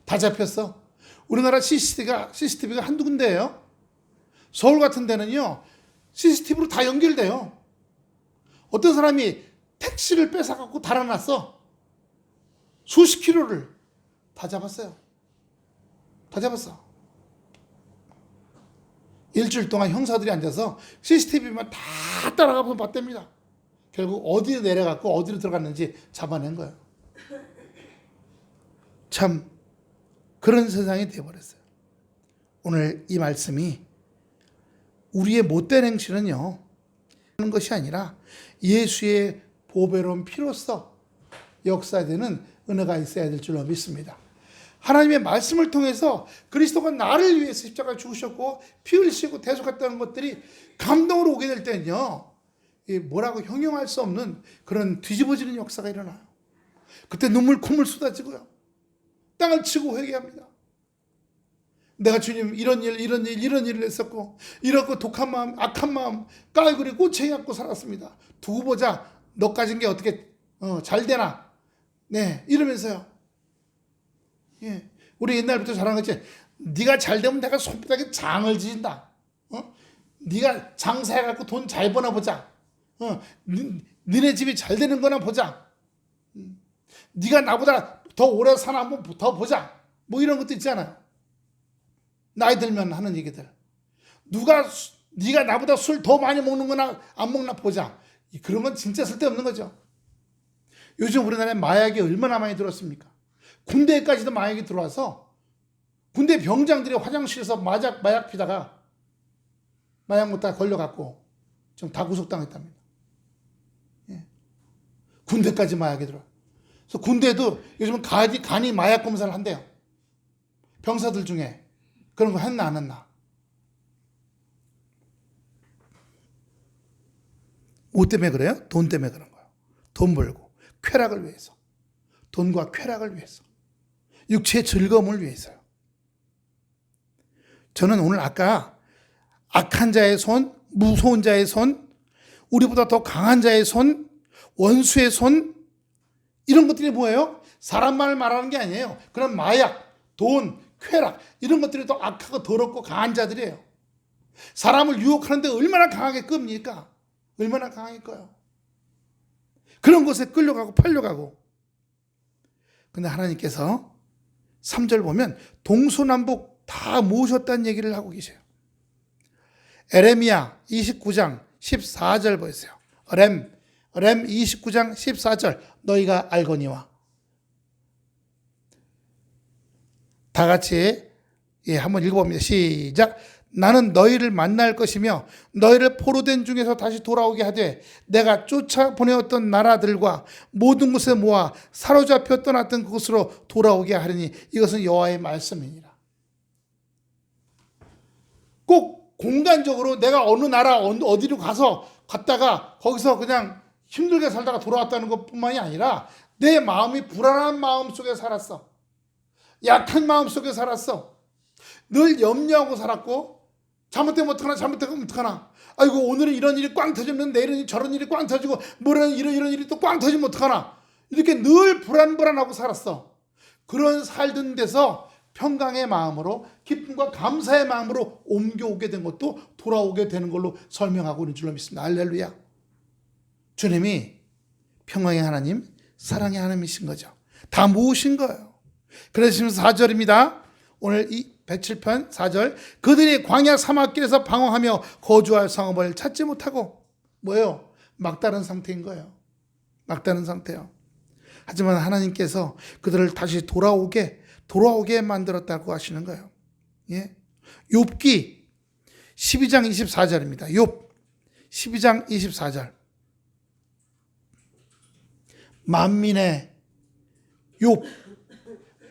다 잡혔어. 우리나라 CCTV가 한두 군데예요. 서울 같은 데는요. CCTV로 다 연결돼요. 어떤 사람이 택시를 뺏어갖고 달아났어. 수십 킬로를 다 잡았어요. 다 잡았어. 일주일 동안 형사들이 앉아서 CCTV만 다 따라가면서 봤답니다. 결국 어디로 내려갔고 어디로 들어갔는지 잡아낸 거예요. 참 그런 세상이 되어버렸어요. 오늘 이 말씀이 우리의 못된 행실은요 하는 것이 아니라 예수의 보배로운 피로써 역사되는 은혜가 있어야 될 줄로 믿습니다. 하나님의 말씀을 통해서 그리스도가 나를 위해서 십자가에 죽으셨고 피 흘리시고 대속했다는 것들이 감동으로 오게 될 때는요 뭐라고 형용할 수 없는 그런 뒤집어지는 역사가 일어나요. 그때 눈물 콧물 쏟아지고요 땅을 치고 회개합니다. 내가 주님 이런 일을 했었고 이렇고 독한 마음 악한 마음 깔그리 꼬챙이 갖고 살았습니다. 두고 보자 너 가진 게 어떻게 잘 되나 네 이러면서요. 예, 우리 옛날부터 잘하는 거지. 네가 잘 되면 내가 손바닥에 장을 지진다. 네가 장사해갖고 돈 잘 버나 보자. 니네 집이 잘 되는 거나 보자. 네가 나보다 더 오래 사나 한번 더 보자. 뭐 이런 것도 있잖아요. 나이 들면 하는 얘기들. 네가 나보다 술 더 많이 먹는 거나 안 먹나 보자. 그런 건 진짜 쓸데없는 거죠. 요즘 우리나라에 마약이 얼마나 많이 들었습니까? 군대까지도 마약이 들어와서 군대 병장들이 화장실에서 마약 피다가 마약 먹다가 걸려갖고 지금 다 구속당했답니다. 예. 군대까지 마약이 들어와. 그래서 군대도 요즘은 간이 마약 검사를 한대요. 병사들 중에 그런 거 했나 안 했나. 뭐 때문에 그래요? 돈 때문에 그런 거예요. 돈 벌고 쾌락을 위해서. 돈과 쾌락을 위해서. 육체의 즐거움을 위해서요. 저는 오늘 아까 악한 자의 손, 무서운 자의 손, 우리보다 더 강한 자의 손, 원수의 손 이런 것들이 뭐예요? 사람만을 말하는 게 아니에요. 그런 마약, 돈, 쾌락 이런 것들이 더 악하고 더럽고 강한 자들이에요. 사람을 유혹하는데 얼마나 강하게 끕니까? 얼마나 강하게 꺼요. 그런 곳에 끌려가고 팔려가고. 근데 하나님께서 3절 보면 동서남북 다 모으셨다는 얘기를 하고 계세요. 에레미야 29장 14절 보세요. 렘 29장 14절 너희가 알거니와. 다 같이 한번 읽어봅니다. 시작. 나는 너희를 만날 것이며 너희를 포로된 중에서 다시 돌아오게 하되 내가 쫓아보내었던 나라들과 모든 곳에 모아 사로잡혀 떠났던 그곳으로 돌아오게 하리니 이것은 여호와의 말씀이니라. 꼭 공간적으로 내가 어느 나라 어디로 갔다가 거기서 그냥 힘들게 살다가 돌아왔다는 것뿐만이 아니라 내 마음이 불안한 마음 속에 살았어. 약한 마음 속에 살았어. 늘 염려하고 살았고 잘못되면 어떡하나. 아이고 오늘은 이런 일이 꽝 터지면 내일은 저런 일이 꽝 터지고 모레는 이런 일이 또 꽝 터지면 어떡하나. 이렇게 늘 불안하고 살았어. 그런 살던 데서 평강의 마음으로 기쁨과 감사의 마음으로 옮겨오게 된 것도 돌아오게 되는 걸로 설명하고 있는 줄로 믿습니다. 할렐루야. 주님이 평강의 하나님, 사랑의 하나님이신 거죠. 다 모으신 거예요. 그래서 4절입니다. 오늘 이 107편 4절 그들이 광야 사막길에서 방황하며 거주할 성읍을 찾지 못하고 뭐예요? 막다른 상태인 거예요. 막다른 상태요. 하지만 하나님께서 그들을 다시 돌아오게 만들었다고 하시는 거예요. 예? 욥기 12장 24절입니다. 욥 12장 24절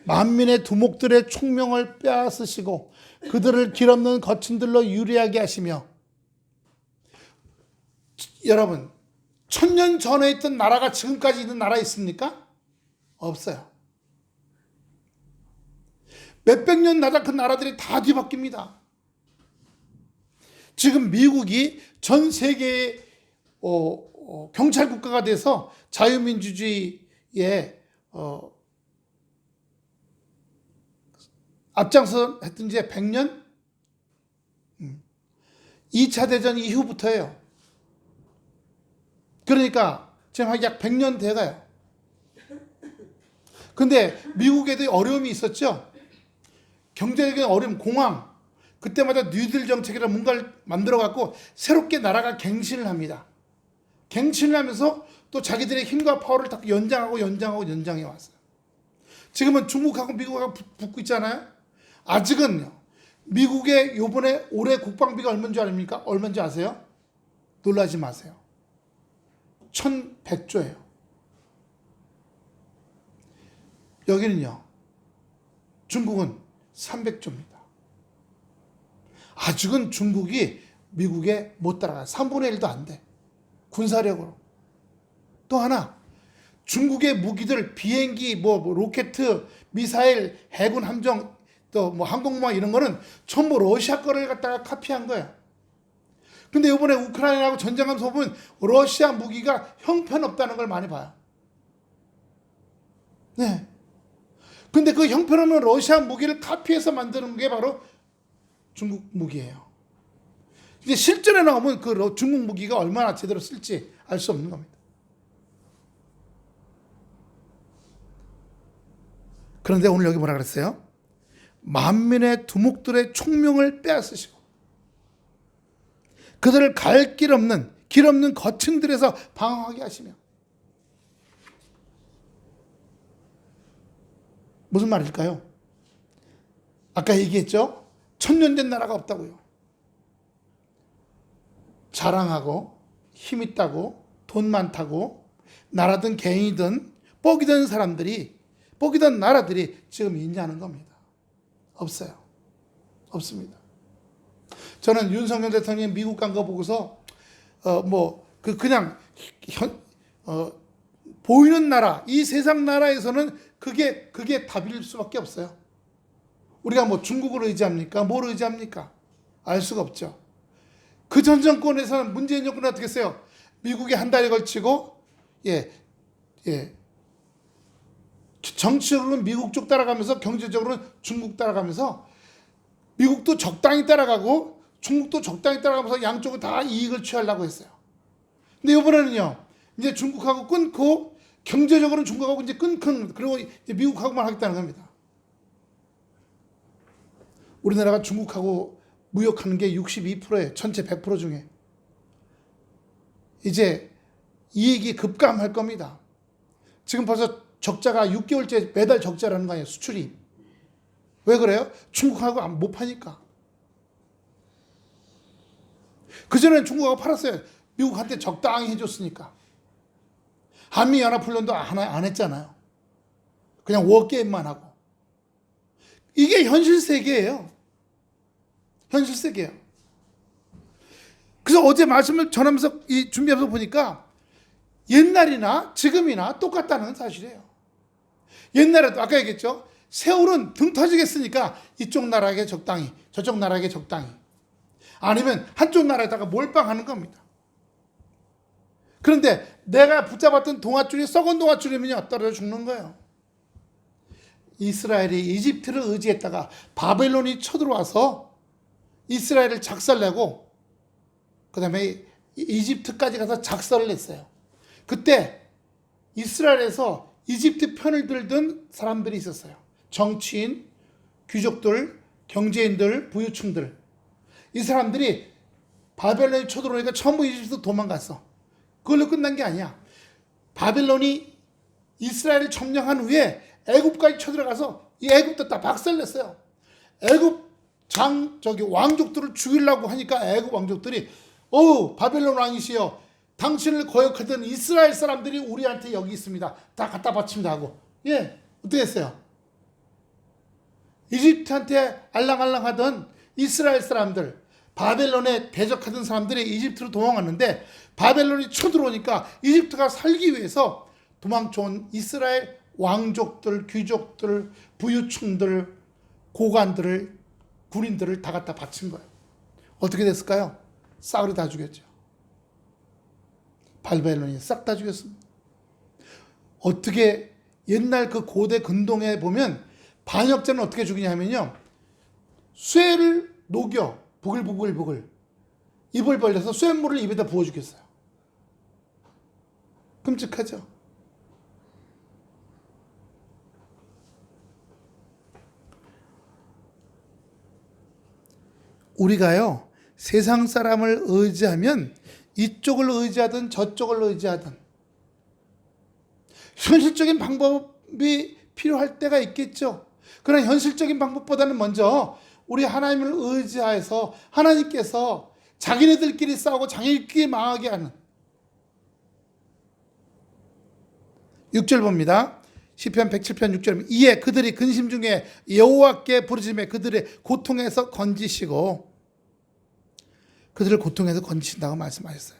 만민의 두목들의 총명을 빼앗으시고 그들을 길없는 거친들로 유리하게 하시며. 여러분 1000년 전에 있던 나라가 지금까지 있는 나라 있습니까? 없어요. 몇백 년 나자 그 나라들이 다 뒤바뀝니다. 지금 미국이 전 세계의 경찰 국가가 돼서 자유민주주의에 앞장서 했던 지 100년? 2차 대전 이후부터예요. 그러니까 지금 약 100년 돼가요. 근데 미국에도 어려움이 있었죠. 경제적인 어려움, 공황. 그때마다 뉴딜 정책이라는 뭔가를 만들어갖고 새롭게 나라가 갱신을 합니다. 갱신을 하면서 또 자기들의 힘과 파워를 다 연장해 왔어요. 지금은 중국하고 미국하고 붙고 있잖아요. 아직은요. 미국의 요번에 올해 국방비가 얼마인 줄 아닙니까? 얼마인 줄 아세요? 놀라지 마세요. 1100조예요. 여기는요. 중국은 300조입니다. 아직은 중국이 미국에 못 따라가요. 3분의 1도 안 돼. 군사력으로. 또 하나, 중국의 무기들, 비행기, 로켓, 미사일, 해군 함정, 또 항공모함 이런 거는 전부 러시아 거를 갖다가 카피한 거예요. 근데 이번에 우크라이나하고 전쟁하면서 보면 러시아 무기가 형편없다는 걸 많이 봐요. 네. 근데 그 형편없는 러시아 무기를 카피해서 만드는 게 바로 중국 무기예요. 이제 실전에 나오면 그 중국 무기가 얼마나 제대로 쓸지 알 수 없는 겁니다. 그런데 오늘 여기 뭐라 그랬어요? 만민의 두목들의 총명을 빼앗으시고 그들을 갈 길 없는 거친 들에서 방황하게 하시며. 무슨 말일까요? 아까 얘기했죠? 천년된 나라가 없다고요. 자랑하고 힘 있다고 돈 많다고 나라든 개인이든 뻑이던 사람들이 뻑이던 나라들이 지금 있냐는 겁니다. 없어요. 없습니다. 저는 윤석열 대통령이 미국 간 거 보고서 그냥 보이는 나라, 이 세상 나라에서는 그게 답일 수밖에 없어요. 우리가 중국을 의지합니까? 뭘 의지합니까? 알 수가 없죠. 그 전 정권에서는 문재인 정권은 어떻게 했어요? 미국이 한 달에 걸치고 정치적으로는 미국 쪽 따라가면서 경제적으로는 중국 따라가면서 미국도 적당히 따라가고 중국도 적당히 따라가면서 양쪽은 다 이익을 취하려고 했어요. 근데 이번에는요, 이제 중국하고 끊고 경제적으로는 중국하고 이제 끊고 그리고 이제 미국하고만 하겠다는 겁니다. 우리나라가 중국하고 무역하는 게 62%예요. 전체 100% 중에. 이제 이익이 급감할 겁니다. 지금 벌써 적자가 6개월째 매달 적자라는 거 아니에요. 수출이. 왜 그래요? 중국하고 못 파니까. 그전에는 중국하고 팔았어요. 미국한테 적당히 해줬으니까. 한미연합훈련도 안 했잖아요. 그냥 워게임만 하고. 이게 현실 세계예요. 현실 세계예요. 그래서 어제 말씀을 전하면서 준비하면서 보니까 옛날이나 지금이나 똑같다는 사실이에요. 옛날에도 아까 얘기했죠. 세월은 등 터지겠으니까 이쪽 나라에게 적당히 저쪽 나라에게 적당히 아니면 한쪽 나라에다가 몰빵하는 겁니다. 그런데 내가 붙잡았던 동아줄이 썩은 동아줄이면요 떨어져 죽는 거예요. 이스라엘이 이집트를 의지했다가 바벨론이 쳐들어와서 이스라엘을 작살내고 그 다음에 이집트까지 가서 작살을 냈어요. 그때 이스라엘에서 이집트 편을 들던 사람들이 있었어요. 정치인, 귀족들, 경제인들, 부유층들. 이 사람들이 바벨론이 쳐들어오니까 전부 이집트로 도망갔어. 그걸로 끝난 게 아니야. 바벨론이 이스라엘을 점령한 후에 애굽까지 쳐들어가서 이 애굽도 다 박살냈어요. 애굽 왕족들을 죽이려고 하니까 애굽 왕족들이 바벨론 왕이시여 당신을 거역하던 이스라엘 사람들이 우리한테 여기 있습니다. 다 갖다 바칩니다 하고. 어떻게 했어요? 이집트한테 알랑알랑하던 이스라엘 사람들, 바벨론에 대적하던 사람들이 이집트로 도망갔는데 바벨론이 쳐들어오니까 이집트가 살기 위해서 도망쳐온 이스라엘 왕족들, 귀족들, 부유층들, 고관들을, 군인들을 다 갖다 바친 거예요. 어떻게 됐을까요? 싸그리 다 죽였죠. 바벨론이 싹 다 죽였습니다. 어떻게 옛날 그 고대 근동에 보면 반역자는 어떻게 죽이냐면요. 쇠를 녹여 부글부글 입을 벌려서 쇠물을 입에다 부어 죽였어요. 끔찍하죠. 우리가요, 세상 사람을 의지하면 이쪽을 의지하든 저쪽을 의지하든 현실적인 방법이 필요할 때가 있겠죠. 그러나 현실적인 방법보다는 먼저 우리 하나님을 의지하여서 하나님께서 자기네들끼리 싸우고 자기네들끼리 망하게 하는 6절 봅니다. 시편 107편 6절. 이에 그들이 근심 중에 여호와께 부르짖으며 그들의 고통에서 건지시고, 그들을 고통에서 건지신다고 말씀하셨어요.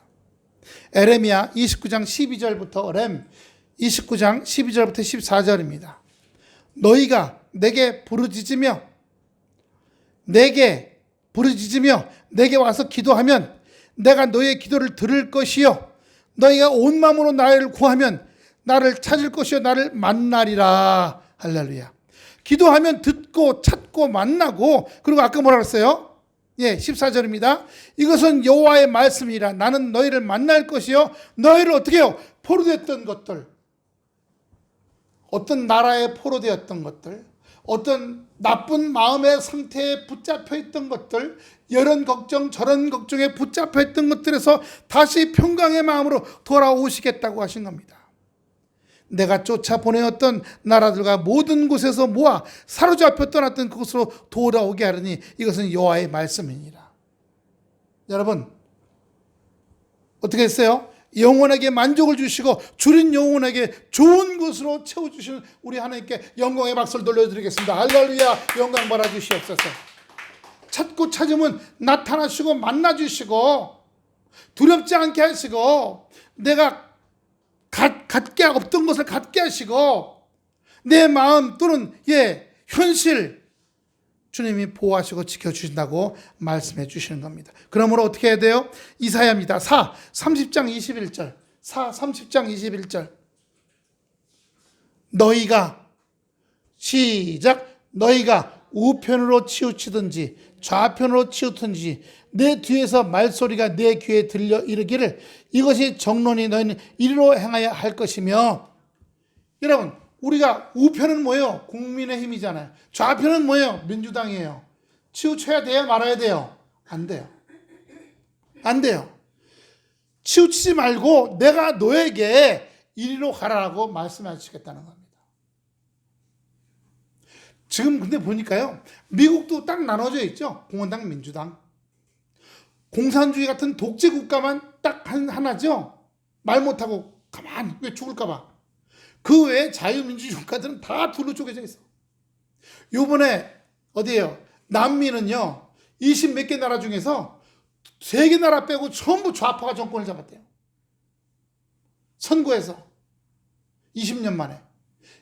에레미야 29장 12절부터 렘 29장 12절부터 14절입니다. 너희가 내게 부르짖으며 내게 와서 기도하면 내가 너희의 기도를 들을 것이요 너희가 온 마음으로 나를 구하면 나를 찾을 것이요 나를 만나리라. 할렐루야. 기도하면 듣고 찾고 만나고, 그리고 아까 뭐라 그랬어요? 14절입니다. 이것은 여호와의 말씀이라. 나는 너희를 만날 것이요 너희를 어떻게 해요? 포로되었던 것들, 어떤 나라에 포로되었던 것들, 어떤 나쁜 마음의 상태에 붙잡혀 있던 것들, 이런 걱정 저런 걱정에 붙잡혀 있던 것들에서 다시 평강의 마음으로 돌아오시겠다고 하신 겁니다. 내가 쫓아보내었던 나라들과 모든 곳에서 모아 사로잡혀 떠났던 그곳으로 돌아오게 하려니 이것은 여호와의 말씀이니라. 여러분, 어떻게 했어요? 영혼에게 만족을 주시고 줄인 영혼에게 좋은 것으로 채워주시는 우리 하나님께 영광의 박수를 돌려드리겠습니다. 할렐루야. 영광 받아 주시옵소서. 찾고 찾으면 나타나시고 만나주시고 두렵지 않게 하시고, 내가 갖게 없던 것을 갖게 하시고, 내 마음 또는 현실 주님이 보호하시고 지켜주신다고 말씀해 주시는 겁니다. 그러므로 어떻게 해야 돼요? 이사야입니다. 30장 21절. 30장 21절. 너희가 시작. 너희가 우편으로 치우치든지 좌편으로 치우든지 내 뒤에서 말소리가 내 귀에 들려 이르기를 이것이 정론이 너희는 이리로 행하여 할 것이며. 여러분, 우리가 우편은 뭐예요? 국민의힘이잖아요. 좌편은 뭐예요? 민주당이에요. 치우쳐야 돼요? 말아야 돼요? 안 돼요. 안 돼요. 치우치지 말고 내가 너에게 이리로 가라라고 말씀하시겠다는 겁니다. 지금 근데 보니까요, 미국도 딱 나눠져 있죠. 공화당, 민주당. 공산주의 같은 독재 국가만 딱 하나죠. 말 못하고 가만 왜 죽을까 봐. 그 외에 자유민주주의 국가들은 다 둘로 쪼개져 있어. 요번에 어디예요? 남미는요, 20 몇 개 나라 중에서 3개 나라 빼고 전부 좌파가 정권을 잡았대요. 선거에서 20년 만에.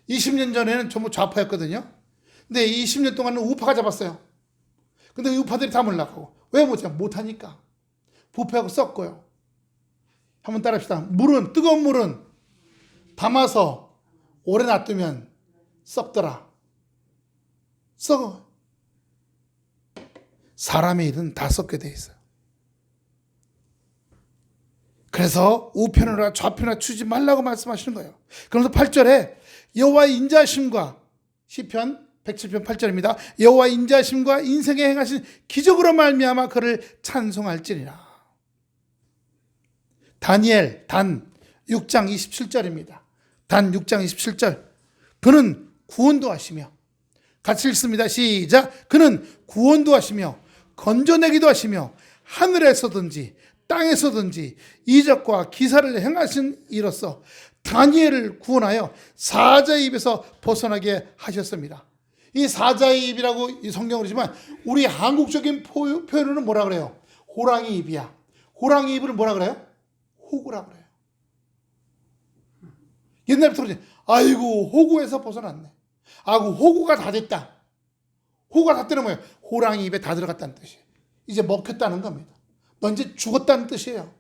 20년 전에는 전부 좌파였거든요. 근데 20년 동안은 우파가 잡았어요. 근데 우파들이 다 몰락하고. 왜 못하니까. 부패하고 썩고요. 한번 따라합시다. 물은, 뜨거운 물은 담아서 오래 놔두면 썩더라. 썩어. 사람의 일은 다 썩게 돼 있어요. 그래서 우편이나 좌편이나 추지 말라고 말씀하시는 거예요. 그러면서 8절에 여호와의 인자하심과, 시편 107편 8절입니다. 여호와의 인자하심과 인생에 행하신 기적으로 말미암아 그를 찬송할지니라. 다니엘 단 6장 27절입니다. 단 6장 27절. 그는 구원도 하시며, 같이 읽습니다. 시작. 그는 구원도 하시며 건져내기도 하시며 하늘에서든지 땅에서든지 이적과 기사를 행하신 이로써 다니엘을 구원하여 사자의 입에서 벗어나게 하셨습니다. 이 사자의 입이라고 이 성경으로 하지만 우리 한국적인 표현으로는 뭐라 그래요? 호랑이 입이야. 호랑이 입을 뭐라 그래요? 호구라 그래요. 옛날부터 그러지. 아이고, 호구에서 벗어났네. 아이고, 호구가 다 됐다. 호구가 다 되는 뭐예요? 호랑이 입에 다 들어갔다는 뜻이에요. 이제 먹혔다는 겁니다. 넌 이제 죽었다는 뜻이에요.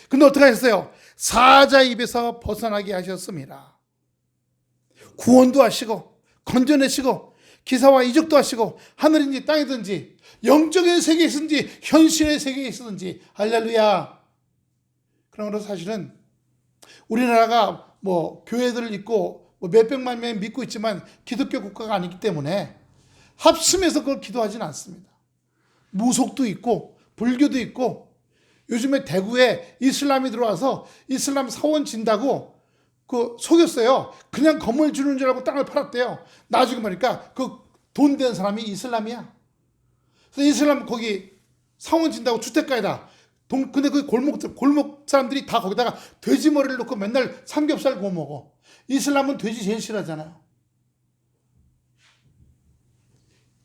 근데 어떻게 하셨어요? 사자 입에서 벗어나게 하셨습니다. 구원도 하시고 건져내시고 기사와 이적도 하시고 하늘인지 땅이든지 영적인 세계에 있든지 현실의 세계에 있든지 할렐루야. 그러므로 사실은 우리나라가 뭐 교회들을 있고 뭐 몇백만 명이 믿고 있지만 기독교 국가가 아니기 때문에 합심해서 그걸 기도하지는 않습니다. 무속도 있고 불교도 있고 요즘에 대구에 이슬람이 들어와서 이슬람 사원 진다고 그 속였어요. 그냥 건물 주는 줄 알고 땅을 팔았대요. 나중에 보니까 그 돈 된 사람이 이슬람이야. 그래서 이슬람 거기 사원 진다고 주택가에다 근데 그 골목 사람들이 다 거기다가 돼지 머리를 넣고 맨날 삼겹살 구워 먹어. 이슬람은 돼지 제일 싫어하잖아요.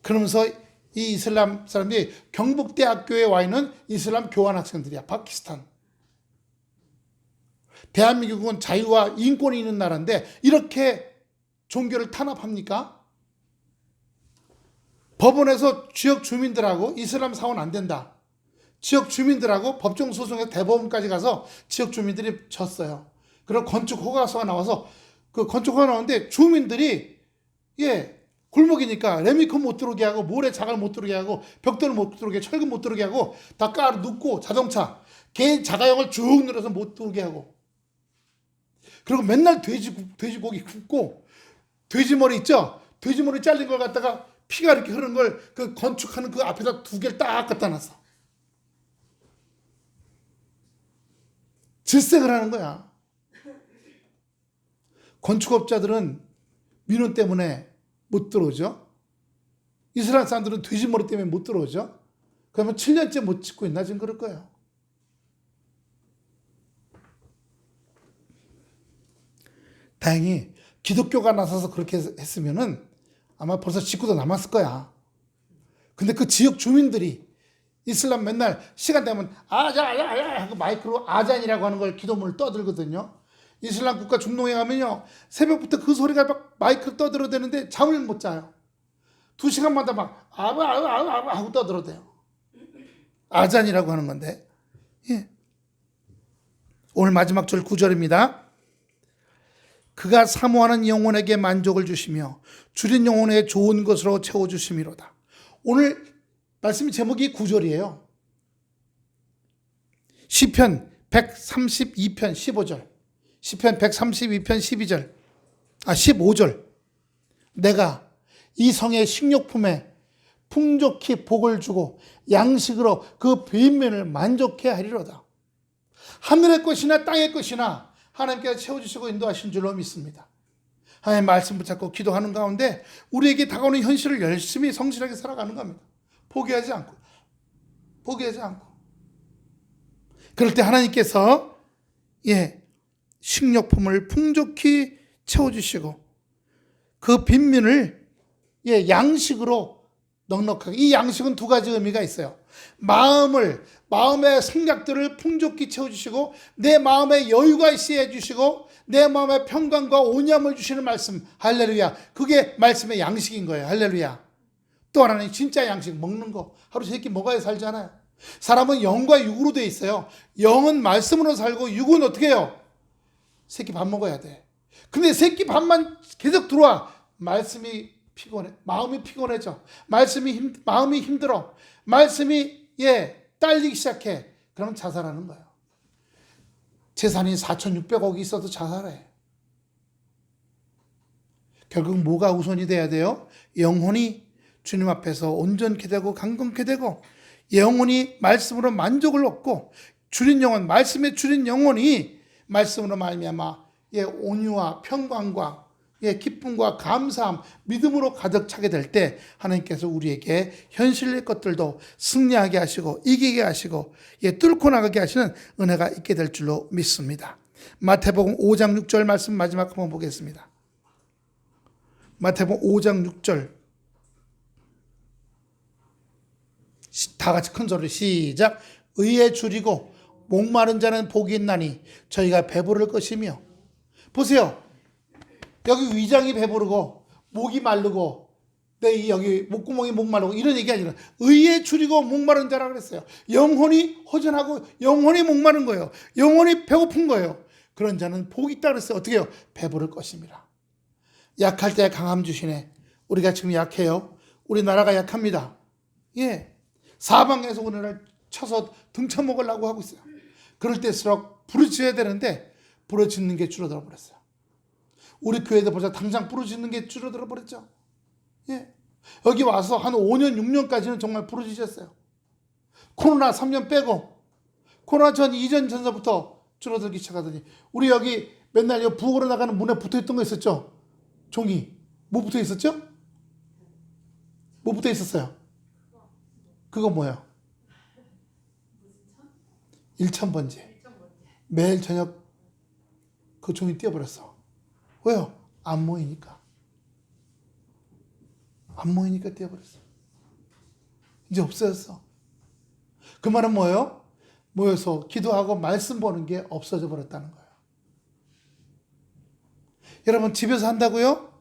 그러면서 이 이슬람 사람들이 경북대학교에 와 있는 이슬람 교환 학생들이야. 파키스탄. 대한민국은 자유와 인권이 있는 나라인데 이렇게 종교를 탄압합니까? 법원에서 지역 주민들하고 이슬람 사원 안 된다. 지역 주민들하고 법정 소송에서 대법원까지 가서 지역 주민들이 졌어요. 그리고 건축 허가서가 나와서 그 건축 허가 나오는데 주민들이 골목이니까 레미콘 못 들어오게 하고 모래 자갈 못 들어오게 하고 벽돌 못 들어오게 철근 못 들어오게 하고 다 깔아 눕고 자동차 개인 자가용을 쭉 늘어서 못 들어오게 하고 그리고 맨날 돼지고기 굽고 돼지머리 있죠? 돼지머리 잘린 걸 갖다가 피가 이렇게 흐르는 걸 그 건축하는 그 앞에다 두 개를 딱 갖다 놨어. 질색을 하는 거야. 건축업자들은 민원 때문에 못 들어오죠. 이스라엘 사람들은 돼지머리 때문에 못 들어오죠. 그러면 7년째 못 짓고 있나 지금 그럴 거예요. 다행히 기독교가 나서서 그렇게 했으면은 아마 벌써 짓고도 남았을 거야. 근데 그 지역 주민들이 이슬람 맨날 시간 되면 아자 하고 마이크로 아잔이라고 하는 걸 기도문을 떠들거든요. 이슬람 국가 중동에 가면요 새벽부터 그 소리가 막 마이크로 떠들어대는데 잠을 못 자요. 2시간마다 막 아부 하고 떠들어대요. 아잔이라고 하는 건데. 오늘 마지막 절 9절입니다. 그가 사모하는 영혼에게 만족을 주시며 줄인 영혼에 좋은 것으로 채워주심이로다. 오늘 말씀 제목이 9절이에요. 시편 132편 15절, 시편 132편 12절, 15절. 내가 이 성의 식료품에 풍족히 복을 주고 양식으로 그 빈면을 만족해 하리로다. 하늘의 것이나 땅의 것이나 하나님께서 채워주시고 인도하신 줄로 믿습니다. 하나님의 말씀 붙잡고 기도하는 가운데 우리에게 다가오는 현실을 열심히 성실하게 살아가는 겁니다. 포기하지 않고. 그럴 때 하나님께서 식료품을 풍족히 채워주시고 그 빈민을 양식으로 넉넉하게. 이 양식은 두 가지 의미가 있어요. 마음의 생각들을 풍족히 채워주시고 내 마음에 여유가 있게 해주시고 내 마음에 평강과 온유함을 주시는 말씀. 할렐루야. 그게 말씀의 양식인 거예요. 할렐루야. 또 하나는 진짜 양식, 먹는 거. 하루 세 끼 먹어야 살잖아요. 사람은 영과 육으로 돼 있어요. 영은 말씀으로 살고 육은 어떻게 해요? 세 끼 밥 먹어야 돼. 근데 세 끼 밥만 계속 들어와. 말씀이 피곤해. 마음이 피곤해져. 마음이 힘들어. 말씀이 딸리기 시작해. 그럼 자살하는 거예요. 재산이 4,600억이 있어도 자살해. 결국 뭐가 우선이 돼야 돼요? 영혼이 주님 앞에서 온전케 되고 강건케 되고 영혼이 말씀으로 만족을 얻고 줄인 영혼, 말씀에 줄인 영혼이 말씀으로 말미암아 온유와 평강과 기쁨과 감사함, 믿음으로 가득 차게 될 때 하나님께서 우리에게 현실의 것들도 승리하게 하시고 이기게 하시고 뚫고 나가게 하시는 은혜가 있게 될 줄로 믿습니다. 마태복음 5장 6절 말씀 마지막 한번 보겠습니다. 마태복음 5장 6절 다 같이 큰 소리로 시작. 의에 줄이고 목마른 자는 복이 있나니 저희가 배부를 것이며. 보세요. 여기 위장이 배부르고 목이 마르고 여기 목구멍이 목마르고 이런 얘기 아니라 의에 줄이고 목마른 자라 그랬어요. 영혼이 허전하고 영혼이 목마른 거예요. 영혼이 배고픈 거예요. 그런 자는 복이 있다 그랬어요. 어떻게 해요? 배부를 것입니다. 약할 때 강함 주시네. 우리가 지금 약해요. 우리나라가 약합니다. 사방에서 오늘날 쳐서 등쳐먹으려고 하고 있어요. 그럴 때일수록 부르짖어야 되는데 부러지는 게 줄어들어 버렸어요. 우리 교회도 벌써 당장 부러지는 게 줄어들어 버렸죠. 예. 여기 와서 한 5년, 6년까지는 정말 부러지셨어요. 코로나 3년 빼고, 코로나 전 이전 전서부터 줄어들기 시작하더니, 우리 여기 맨날 이 부엌으로 나가는 문에 붙어 있던 거 있었죠? 종이. 뭐 붙어 있었죠? 뭐 붙어 있었어요? 그거 뭐예요? 일천번제. 매일 저녁 그 종이 띄워버렸어. 왜요? 안 모이니까. 안 모이니까 띄워버렸어. 이제 없어졌어. 그 말은 뭐예요? 모여서 기도하고 말씀 보는 게 없어져 버렸다는 거예요. 여러분 집에서 한다고요?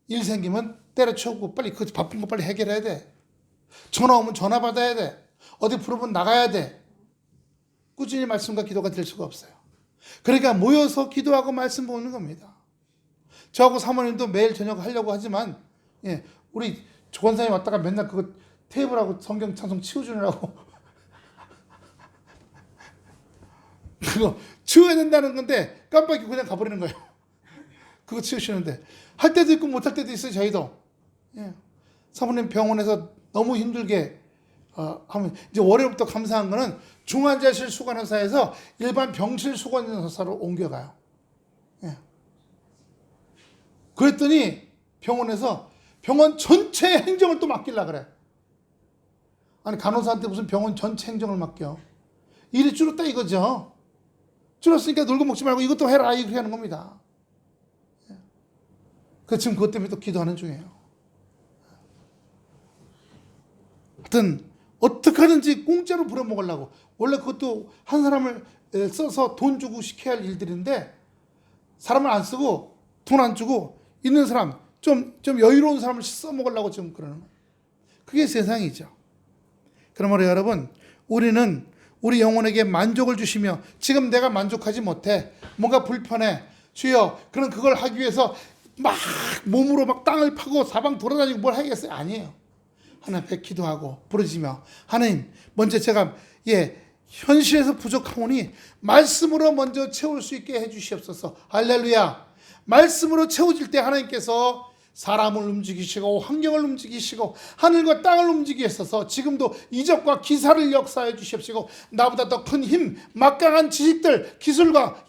일 생기면 때려치우고 빨리 그 바쁜 거 빨리 해결해야 돼. 전화 오면 전화 받아야 돼. 어디 부르면 나가야 돼. 꾸준히 말씀과 기도가 될 수가 없어요. 그러니까 모여서 기도하고 말씀 보는 겁니다. 저하고 사모님도 매일 저녁 하려고 하지만, 예, 우리 조건사님 왔다가 맨날 그거 테이블하고 성경 찬송 치워주느라고 그거 치워야 된다는 건데 깜빡이 그냥 가버리는 거예요. 그거 치우시는데 할 때도 있고 못할 때도 있어요. 저희도. 예. 사모님 병원에서 너무 힘들게 하면 이제 월요일부터 감사한 거는 중환자실 수간의사에서 일반 병실 수간의사로 옮겨가요. 예. 그랬더니 병원에서 병원 전체 행정을 또 맡길라 그래. 아니 간호사한테 무슨 병원 전체 행정을 맡겨. 일이 줄었다 이거죠. 줄었으니까 놀고 먹지 말고 이것도 해라 이렇게 하는 겁니다. 예. 그래서 지금 그것 때문에 또 기도하는 중이에요. 하여튼 어떻게 하든지 공짜로 부려먹으려고. 원래 그것도 한 사람을 써서 돈 주고 시켜야 할 일들인데 사람을 안 쓰고 돈 안 주고 있는 사람 좀 여유로운 사람을 써먹으려고 지금 그러는 거예요. 그게 세상이죠. 그러므로 여러분 우리는 우리 영혼에게 만족을 주시며 지금 내가 만족하지 못해 뭔가 불편해 주여 그럼 그걸 하기 위해서 막 몸으로 막 땅을 파고 사방 돌아다니고 뭘 하겠어요? 아니에요. 하나님 앞에 기도하고 부르짖으며 하나님 먼저 제가 현실에서 부족하오니 말씀으로 먼저 채울 수 있게 해주시옵소서. 할렐루야. 말씀으로 채워질 때 하나님께서 사람을 움직이시고 환경을 움직이시고 하늘과 땅을 움직이게 하셔서 지금도 이적과 기사를 역사해 주시옵시고 나보다 더 큰 힘, 막강한 지식들, 기술과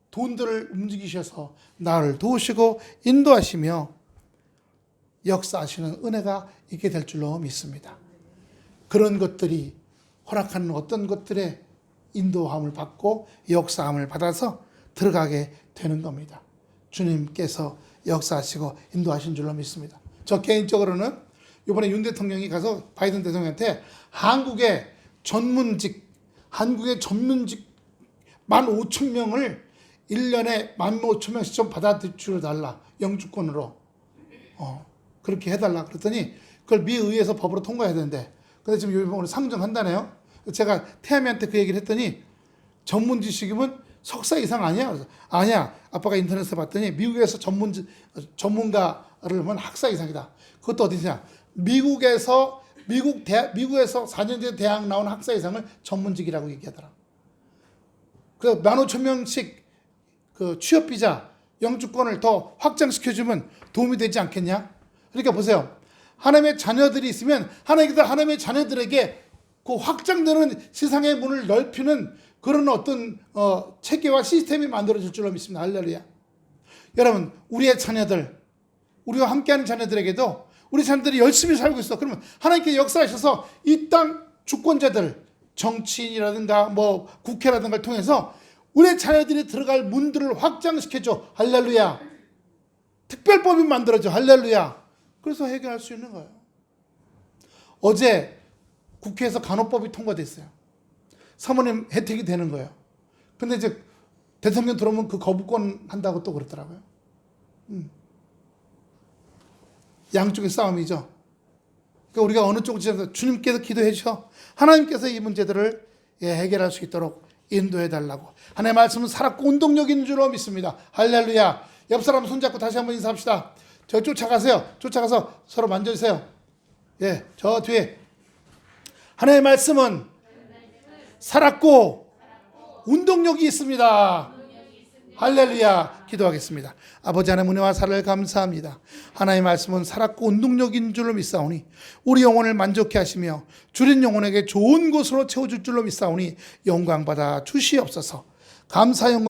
돈들을 움직이셔서 나를 도우시고 인도하시며 역사하시는 은혜가 있게 될 줄로 믿습니다. 그런 것들이 허락하는 어떤 것들의 인도함을 받고 역사함을 받아서 들어가게 되는 겁니다. 주님께서 역사하시고 인도하신 줄로 믿습니다. 저 개인적으로는 이번에 윤 대통령이 가서 바이든 대통령한테 한국의 전문직 15,000명을 1년에 15,000명씩 좀 받아들여 달라. 영주권으로. 그렇게 해달라 그랬더니 그걸 미 의회에서 법으로 통과해야 되는데 근데 지금 이번에 상정한다네요. 제가 태아미한테 그 얘기를 했더니 전문 지식이면 석사 이상 아니야? 그래서 아니야. 아빠가 인터넷에서 봤더니 미국에서 전문가를 하면 학사 이상이다. 그것도 어디냐? 미국에서 4년제 대학 나온 학사 이상을 전문직이라고 얘기하더라. 그래서 15,000명씩 그 취업 비자 영주권을 더 확장시켜주면 도움이 되지 않겠냐? 그러니까 보세요. 하나님의 자녀들이 있으면 하나님께서 하나님의 자녀들에게 그 확장되는 세상의 문을 넓히는 그런 어떤 체계와 시스템이 만들어질 줄로 믿습니다. 할렐루야. 여러분 우리의 자녀들 우리와 함께하는 자녀들에게도 우리 자녀들이 열심히 살고 있어. 그러면 하나님께 역사하셔서 이 땅 주권자들 정치인이라든가 뭐 국회라든가를 통해서 우리의 자녀들이 들어갈 문들을 확장시켜줘. 할렐루야. 특별법이 만들어져. 할렐루야. 그래서 해결할 수 있는 거예요. 어제 국회에서 간호법이 통과됐어요. 사모님 혜택이 되는 거예요. 근데 이제 대통령 들어오면 그 거부권 한다고 또 그랬더라고요. 양쪽의 싸움이죠. 그러니까 우리가 어느 쪽을 주님께서 기도해 주셔. 하나님께서 이 문제들을 해결할 수 있도록 인도해 달라고. 하나님의 말씀은 살았고 운동력 있는 줄로 믿습니다. 할렐루야. 옆 사람 손잡고 다시 한번 인사합시다. 저 쫓아가세요. 쫓아가서 서로 만져주세요. 저 뒤에. 하나님의 말씀은 살았고 운동력이 있습니다. 할렐루야. 기도하겠습니다. 아버지 하나님 은혜와 사랑을 감사합니다. 하나님의 말씀은 살았고 운동력인 줄로 믿사오니 우리 영혼을 만족해 하시며 주린 영혼에게 좋은 곳으로 채워줄 줄로 믿사오니 영광받아 주시옵소서. 감사 영광